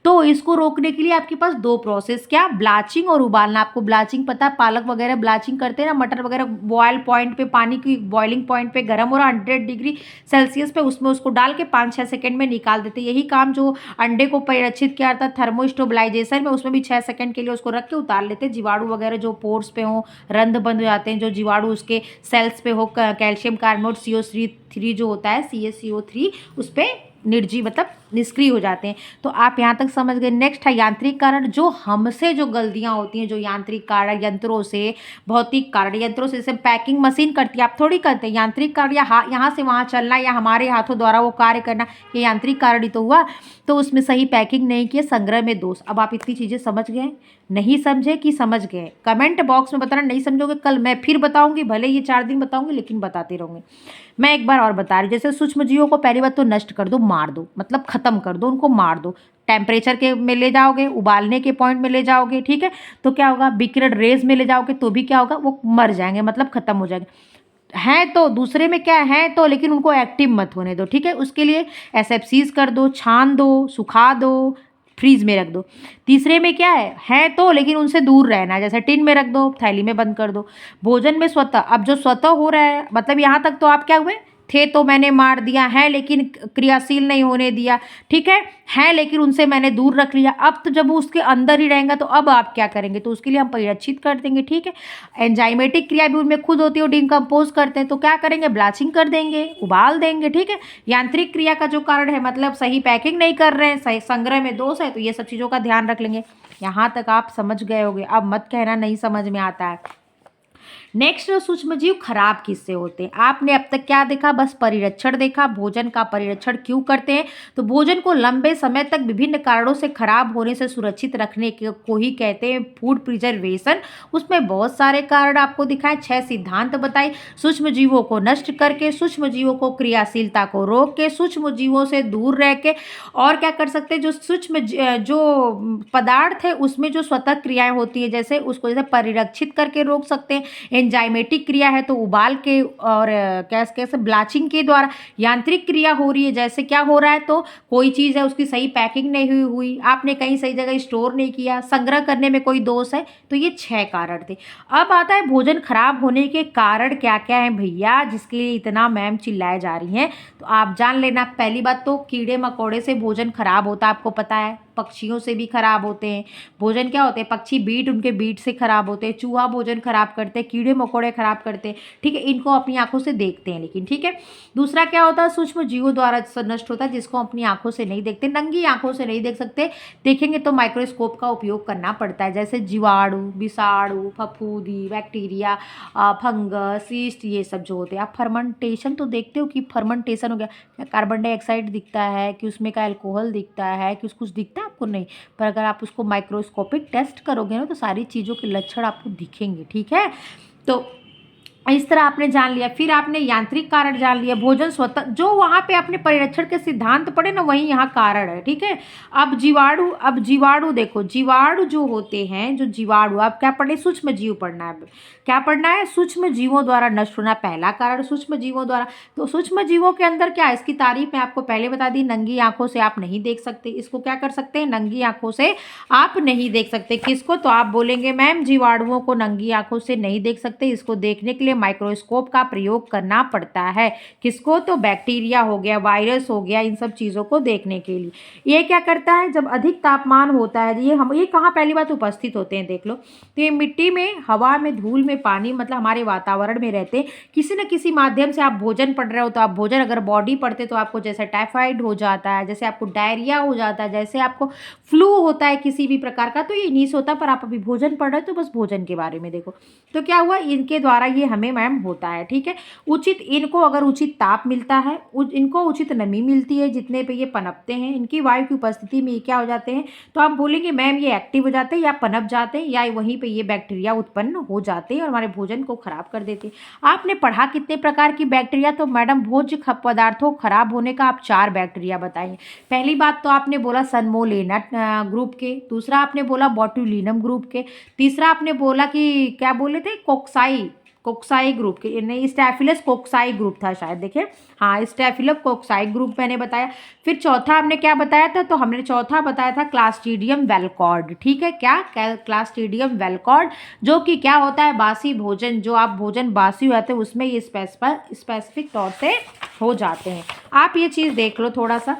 तो इसको रोकने के लिए आपके पास दो प्रोसेस, क्या? ब्लाचिंग और उबालना। आपको ब्लाचिंग पता है, पालक वगैरह ब्लाचिंग करते हैं ना, मटर वगैरह बॉयल पॉइंट पे, पानी की बॉइलिंग पॉइंट पे गर्म हो रहा 100 डिग्री सेल्सियस पे, उसमें उसको डाल के 5-6 सेकंड में निकाल देते हैं। यही काम जो अंडे को परिरक्षित किया जाता है थर्मोस्टेबलाइजेशन में, उसमें भी 6 सेकंड के लिए उसको रख के उतार लेते हैं। जीवाणु वगैरह जो पोर्स पे हो, रंध्र बंद हो जाते हैं, जो जीवाणु उसके सेल्स पे हो, कैल्शियम कार्बोनेट CO3 जो होता है CaCO3 उस पर निर्जीव मतलब निष्क्रिय हो जाते हैं। तो आप यहाँ तक समझ गए। नेक्स्ट है यांत्रिक कारण। जो हमसे जो गलतियाँ होती हैं, जो यांत्रिक कारण, यंत्रों से, भौतिक कारण, यंत्रों से जैसे पैकिंग मशीन करती है, आप थोड़ी करते हैं। यांत्रिक कारण या यहाँ से वहाँ चलना या हमारे हाथों द्वारा वो कार्य करना, ये यांत्रिक कारण ही तो हुआ। तो उसमें सही पैकिंग नहीं किए, संग्रह में दोष। अब आप इतनी चीज़ें समझ गए? नहीं समझे कि समझ गए? कमेंट बॉक्स में बताना। नहीं समझोगे कल मैं फिर बताऊंगी, भले ये 4 दिन बताऊंगी लेकिन बताते रहूँगी। मैं एक बार और बता रही हूँ, जैसे सूक्ष्म जीवों को पहली बात तो नष्ट कर दो, मार दो, मतलब खत्म कर दो, उनको मार दो। टेम्परेचर के में ले जाओगे, उबालने के पॉइंट में ले जाओगे, ठीक है, तो क्या होगा? विकिरण रेज में ले जाओगे तो भी क्या होगा? वो मर जाएंगे, मतलब खत्म हो जाएंगे। हैं तो दूसरे में क्या है तो, लेकिन उनको एक्टिव मत होने दो, ठीक है। उसके लिए SFCs कर दो, छान दो, सुखा दो, फ्रीज में रख दो। तीसरे में क्या है तो, लेकिन उनसे दूर रहना, जैसे टिन में रख दो, थैली में बंद कर दो। भोजन में स्वतः, अब जो स्वतः हो रहा है मतलब यहाँ तक तो आप क्या हुए थे, तो मैंने मार दिया, है लेकिन क्रियाशील नहीं होने दिया, ठीक है लेकिन उनसे मैंने दूर रख लिया। अब तो जब वो उसके अंदर ही रहेगा तो अब आप क्या करेंगे? तो उसके लिए हम परिरक्षित कर देंगे, ठीक है। एंजाइमेटिक क्रिया भी उनमें खुद होती है, वो डिकम्पोज करते हैं, तो क्या करेंगे? ब्लाचिंग कर देंगे, उबाल देंगे, ठीक है। यांत्रिक क्रिया का जो कारण है मतलब सही पैकिंग नहीं कर रहे हैं, सही संग्रह में दोष है, तो ये सब चीज़ों का ध्यान रख लेंगे। यहाँ तक आप समझ गए होंगे, अब मत कहना नहीं समझ में आता है। नेक्स्ट, सूक्ष्मजीव खराब किससे होते हैं? आपने अब तक क्या देखा? बस परिरक्षण देखा। भोजन का परिरक्षण क्यों करते हैं? तो भोजन को लंबे समय तक विभिन्न कारणों से खराब होने से सुरक्षित रखने को ही कहते हैं फूड प्रिजर्वेशन। उसमें बहुत सारे कारण आपको दिखाए, 6 सिद्धांत बताए। सूक्ष्म जीवों को नष्ट करके, सूक्ष्म जीवों को क्रियाशीलता को रोक के, सूक्ष्म जीवों से दूर रह के, और क्या कर सकते हैं? जो सूक्ष्म जो पदार्थ है उसमें जो स्वतः क्रियाएं होती है, जैसे उसको जैसे परिरक्षित करके रोक सकते हैं। एंजाइमेटिक क्रिया है तो उबाल के, और कैसे ब्लाचिंग के द्वारा। यांत्रिक क्रिया हो रही है, जैसे क्या हो रहा है तो कोई चीज़ है उसकी सही पैकिंग नहीं हुई, आपने कहीं सही जगह स्टोर नहीं किया, संग्रह करने में कोई दोष है, तो ये 6 कारण थे। अब आता है भोजन खराब होने के कारण क्या क्या है भैया, जिसके लिए इतना मैम चिल्लाए जा रही हैं, तो आप जान लेना। पहली बात तो कीड़े मकोड़े से भोजन खराब होता है, आपको पता है। पक्षियों से भी खराब होते हैं भोजन, क्या होते हैं? पक्षी बीट, उनके बीट से खराब होते हैं। चूहा भोजन खराब करते हैं, कीड़े मकोड़े खराब करते हैं, ठीक है। इनको अपनी आंखों से देखते हैं लेकिन, ठीक है। दूसरा क्या होता है? सूक्ष्म जीवों द्वारा नष्ट होता है, जिसको अपनी आंखों से नहीं देखते, नंगी आंखों से नहीं देख सकते, देखेंगे तो माइक्रोस्कोप का उपयोग करना पड़ता है, जैसे जीवाणु, विषाणु, फफूंदी, बैक्टीरिया, फंगस, ईस्ट, ये सब जो होते हैं। आप फर्मेंटेशन तो देखते हो कि फर्मेंटेशन हो गया, कार्बन डाइऑक्साइड दिखता है कि उसमें का अल्कोहल दिखता है कि कुछ दिखता है आपको? नहीं। पर अगर आप उसको माइक्रोस्कोपिक टेस्ट करोगे ना तो सारी चीज़ों के लक्षण आपको दिखेंगे, ठीक है। तो इस तरह आपने जान लिया। फिर आपने यांत्रिक कारण जान लिया। भोजन स्वतः, जो वहाँ पे आपने परिरक्षण के सिद्धांत पढ़े ना, वही यहाँ कारण है, ठीक है। अब जीवाणु देखो, जीवाणु जो होते हैं, जो जीवाणु, आप क्या पढ़े? सूक्ष्म जीव पढ़ना है। क्या पढ़ना है? सूक्ष्म जीवों द्वारा नष्ट होना, पहला कारण सूक्ष्म जीवों द्वारा। तो सूक्ष्म जीवों के अंदर क्या है? इसकी तारीफ मैं आपको पहले बता दी, नंगी आंखों से आप नहीं देख सकते। इसको क्या कर सकते हैं? नंगी आंखों से आप नहीं देख सकते। किसको? तो आप बोलेंगे मैम जीवाणुओं को नंगी आंखों से नहीं देख सकते, इसको देखने के लिए माइक्रोस्कोप का प्रयोग करना पड़ता है। किसको? तो बैक्टीरिया हो गया, वायरस हो गया, इन सब चीज़ों को देखने के लिए। ये क्या करता है? जब अधिक तापमान होता है, ये कहाँ पहली बात उपस्थित होते हैं देख लो, तो ये मिट्टी में, हवा में, धूल में, पानी, मतलब हमारे वातावरण में रहते हैं। किसी न किसी माध्यम से आप भोजन पढ़ रहे हो तो आप भोजन अगर बॉडी पढ़ते तो आपको जैसे टाइफाइड हो जाता है, जैसे आपको डायरिया हो जाता है, जैसे आपको फ्लू होता है किसी भी प्रकार का, तो ये इन्हीं से होता है। पर आप अभी भोजन पढ़ रहे हो तो बस भोजन के बारे में देखो। तो क्या हुआ? इनके द्वारा ये हमें में मैम होता है, ठीक है। उचित, इनको अगर उचित ताप मिलता है, इनको उचित नमी मिलती है जितने पे ये पनपते हैं, इनकी वायु की उपस्थिति में ये क्या हो जाते हैं, तो आप बोलेंगे मैम ये एक्टिव हो जाते हैं या पनप जाते हैं या वहीं पे ये बैक्टीरिया उत्पन्न हो जाते हैं और हमारे भोजन को खराब कर देते हैं। आपने पढ़ा कितने प्रकार की बैक्टीरिया, तो मैडम भोज्य पदार्थों खराब होने का आप 4 बैक्टीरिया बताएंगे। पहली बात तो आपने बोला सनमोलेना ग्रुप के, दूसरा आपने बोला बॉट्यूलिनम ग्रुप के, तीसरा आपने बोला कि क्या बोले थे, कोक्साई ग्रुप के, नहीं स्टैफिलस कोक्साई ग्रुप था शायद, देखिए हाँ स्टैफिलस कोक्साई ग्रुप मैंने बताया। फिर चौथा हमने क्या बताया था, तो हमने चौथा बताया था क्लास्ट्रीडियम वेलकॉर्ड, ठीक है, क्या क्लास्ट्रीडियम वेलकॉर्ड, जो कि क्या होता है, बासी भोजन, जो आप भोजन बासी हो जाते हैं उसमें ये स्पेसिफिक तौर से हो जाते हैं। आप ये चीज़ देख लो थोड़ा सा।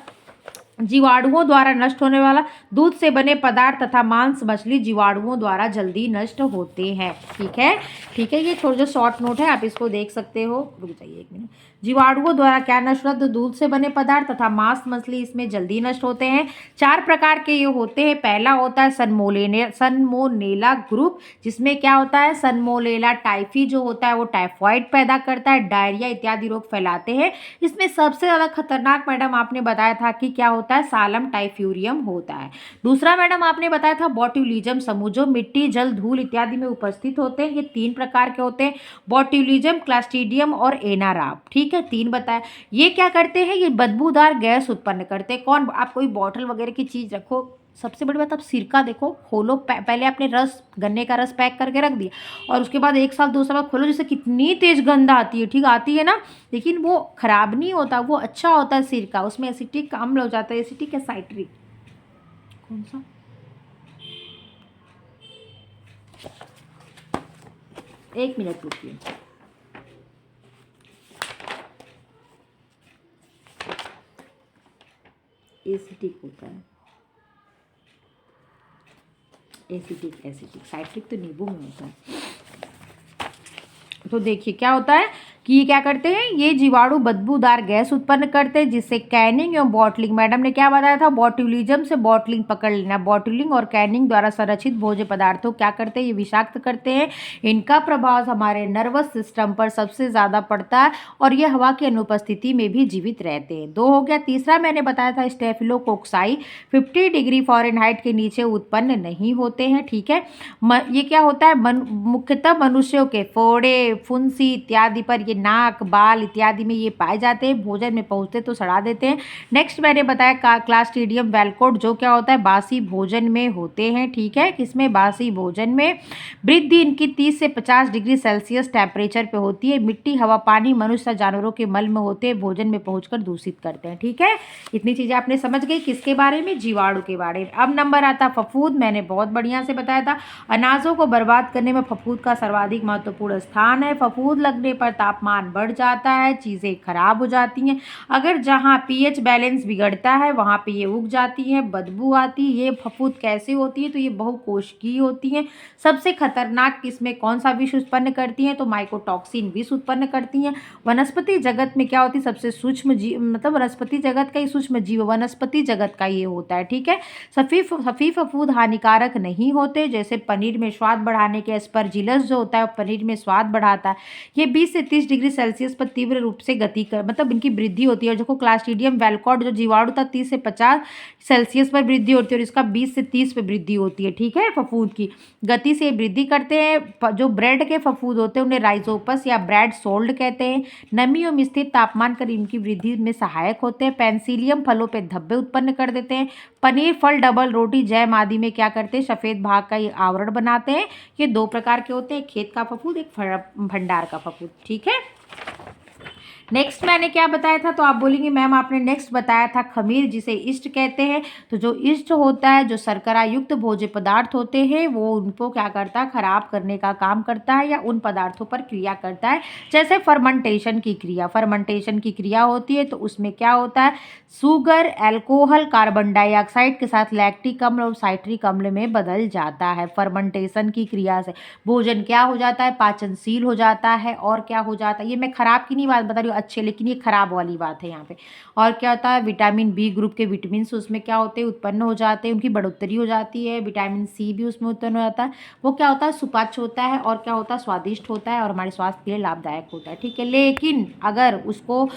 जीवाणुओं द्वारा नष्ट होने वाला दूध से बने पदार्थ तथा मांस मछली जीवाणुओं द्वारा जल्दी नष्ट होते हैं, ठीक है, ठीक है। ये थोड़ा जो शॉर्ट नोट है आप इसको देख सकते हो, रुक जाइए एक मिनट। जीवाणुओं द्वारा क्या नष्ट होता है, तो दूध से बने पदार्थ तथा मांस मछली इसमें जल्दी नष्ट होते हैं। 4 प्रकार के ये होते हैं। पहला होता है सनमोनेला ग्रुप, जिसमें क्या होता है, सनमोनेला टाइफी जो होता है वो टाइफॉइड पैदा करता है, डायरिया इत्यादि रोग फैलाते हैं। इसमें सबसे ज़्यादा खतरनाक मैडम आपने बताया था कि क्या होता है, सालम टाइफ्यूरियम होता है। दूसरा मैडम आपने बताया था बॉट्यूलिज्म समूह, जो मिट्टी जल धूल इत्यादि में उपस्थित होते हैं। ये 3 प्रकार के होते हैं, बॉट्यूलिज्म, क्लास्ट्रीडियम और एनाराब, ठीक है, 3 बताया। ये क्या करते हैं, ये बदबूदार गैस उत्पन्न करते हैं। कौन, आप कोई बॉटल वगैरह की चीज़ रखो, सबसे बड़ी बात, आप सिरका देखो, खोलो, पहले आपने रस, गन्ने का रस पैक करके रख दिया और उसके बाद 1 साल 2 साल बाद खोलो, जैसे कितनी तेज गंध आती है, ठीक आती है ना, लेकिन वो खराब नहीं होता, वो अच्छा होता है सिरका, उसमें एसिटिक अम्ल हो जाता है, एसिटिक या साइट्रिक, कौन सा, एक मिनट रुकिए, एसिटिक होता है, एसिटिक साइट्रिक तो नींबू में होता है। तो देखिए क्या होता है कि ये क्या करते हैं, ये जीवाणु बदबूदार गैस उत्पन्न करते हैं, जिससे कैनिंग एवं बॉटलिंग, मैडम ने क्या बताया था, बॉट्यूलिज्म से बॉटलिंग पकड़ लेना, बॉटलिंग और कैनिंग द्वारा संरक्षित भोज्य पदार्थों क्या करते हैं, ये विषाक्त करते हैं। इनका प्रभाव हमारे नर्वस सिस्टम पर सबसे ज़्यादा पड़ता है और ये हवा की अनुपस्थिति में भी जीवित रहते हैं। 2 हो गया। तीसरा मैंने बताया था स्टेफिलोकोक्साई 50 डिग्री फ़ारेनहाइट के नीचे उत्पन्न नहीं होते हैं, ठीक है। ये क्या होता है, मुख्यतः मनुष्यों के फोड़े, फुंसी इत्यादि पर ये नाक, बाल इत्यादि में ये पाए जाते हैं, भोजन में पहुंचते तो सड़ा देते हैं। नेक्स्ट मैंने बताया क्लास्ट्रीडियम वेलकोट, जो क्या होता है, बासी भोजन में होते हैं, ठीक है, किसमें, बासी भोजन में। वृद्धि इनकी 30 से 50 डिग्री सेल्सियस टेम्परेचर पे होती है। मिट्टी, हवा, पानी, मनुष्य, जानवरों के मल में होते हैं, भोजन में पहुंचकर दूषित करते हैं, ठीक है। इतनी चीज़ें आपने समझ गई, किसके बारे में, जीवाणु के बारे में। अब नंबर आता फफूंद, मैंने बहुत बढ़िया से बताया था, अनाजों को बर्बाद करने में फफूंद का सर्वाधिक महत्वपूर्ण स्थान है। फफूंद लगने पर तापमान बढ़ जाता है, चीज़ें खराब हो जाती हैं। अगर जहाँ पीएच बैलेंस बिगड़ता है वहाँ पे ये उग जाती हैं, बदबू आती है। ये फफूंद कैसे होती है, तो ये बहुकोशिकीय होती हैं। सबसे खतरनाक किसमें कौन सा विष उत्पन्न करती हैं, तो माइकोटॉक्सिन विष उत्पन्न करती हैं। वनस्पति जगत में क्या होती है, सबसे सूक्ष्म जीव, मतलब वनस्पति जगत का ही सूक्ष्म जीव वनस्पति जगत का ये होता है, ठीक है। सफ़ी फफूंद हानिकारक नहीं होते, जैसे पनीर में स्वाद बढ़ाने के एस्परजिलस जो होता है पनीर में स्वाद बढ़ाता है। ये 20 से 30 डिग्री सेल्सियस पर तीव्र रूप से गति कर, मतलब इनकी वृद्धि होती है। और जो क्लास्ट्रीडियम वेलकॉट जो जीवाणु था 30 से 50 सेल्सियस पर वृद्धि होती है और इसका 20 से 30 पर वृद्धि होती है, ठीक है। फफूंद की गति से वृद्धि करते हैं। जो ब्रेड के फफूंद होते हैं उन्हें राइजोपस या ब्रेड सोल्ड कहते हैं। नमी एवं स्थिर तापमान कर इनकी वृद्धि में सहायक होते हैं। पेंसिलियम फलों पर धब्बे उत्पन्न कर देते हैं। पनीर, फल, डबल रोटी, जैम आदि में क्या करते हैं, सफ़ेद भाग का ये आवरण बनाते हैं। ये 2 प्रकार के होते हैं, खेत का फफूंद, एक भंडार का फफूंद, ठीक है। नेक्स्ट मैंने क्या बताया था, तो आप बोलेंगे मैम आपने नेक्स्ट बताया था खमीर, जिसे ईस्ट कहते हैं। तो जो ईस्ट होता है, जो शर्करा युक्त भोज्य पदार्थ होते हैं, वो उनको क्या करता है, खराब करने का काम करता है या उन पदार्थों पर क्रिया करता है। जैसे फर्मेंटेशन की क्रिया होती है, तो उसमें क्या होता है, शुगर, एल्कोहल, कार्बन डाइऑक्साइड के साथ लैक्टिक अम्ल और साइट्रिक अम्ल में बदल जाता है। फर्मेंटेशन की क्रिया से भोजन क्या हो जाता है, पाचनशील हो जाता है और क्या हो जाता है, ये मैं खराब की नहीं बात बता रही हूँ, अच्छे, लेकिन ये ख़राब वाली बात है यहाँ पे। और क्या होता है, विटामिन बी ग्रुप के विटामिन उसमें क्या होते हैं, उत्पन्न हो जाते हैं, उनकी बढ़ोतरी हो जाती है। विटामिन सी भी उसमें उत्पन्न हो जाता है। वो क्या होता है, सुपाच्य होता है और क्या होता है, स्वादिष्ट होता है और हमारे स्वास्थ्य के लिए लाभदायक होता है। ठीक है, लेकिन अगर उसको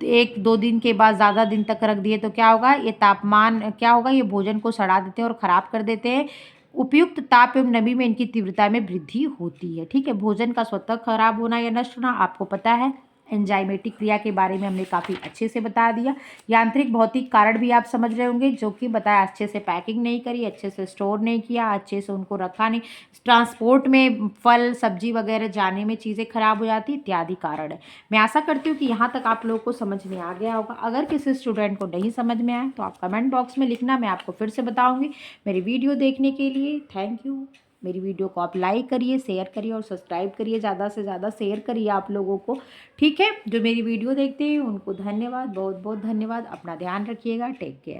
1-2 दिन के बाद ज़्यादा दिन तक रख दिए तो क्या होगा, ये तापमान क्या होगा, ये भोजन को सड़ा देते हैं और ख़राब कर देते हैं। उपयुक्त ताप एवं नमी में इनकी तीव्रता में वृद्धि होती है। ठीक है, भोजन का स्वतः खराब होना या नष्ट होना आपको पता है। एंजाइमेटिक क्रिया के बारे में हमने काफ़ी अच्छे से बता दिया। यांत्रिक भौतिक कारण भी आप समझ रहे होंगे, जो कि बताया, अच्छे से पैकिंग नहीं करी, अच्छे से स्टोर नहीं किया, अच्छे से उनको रखा नहीं, ट्रांसपोर्ट में फल सब्जी वगैरह जाने में चीज़ें खराब हो जाती, इत्यादि कारण है। मैं आशा करती हूँ कि यहाँ तक आप लोगों को समझ में आ गया होगा। अगर किसी स्टूडेंट को नहीं समझ में आए तो आप कमेंट बॉक्स में लिखना, मैं आपको फिर से बताऊँगी। मेरी वीडियो देखने के लिए थैंक यू। मेरी वीडियो को आप लाइक करिए, शेयर करिए और सब्सक्राइब करिए, ज़्यादा से ज़्यादा शेयर करिए आप लोगों को। ठीक है, जो मेरी वीडियो देखते हैं उनको धन्यवाद, बहुत बहुत धन्यवाद। अपना ध्यान रखिएगा, टेक केयर।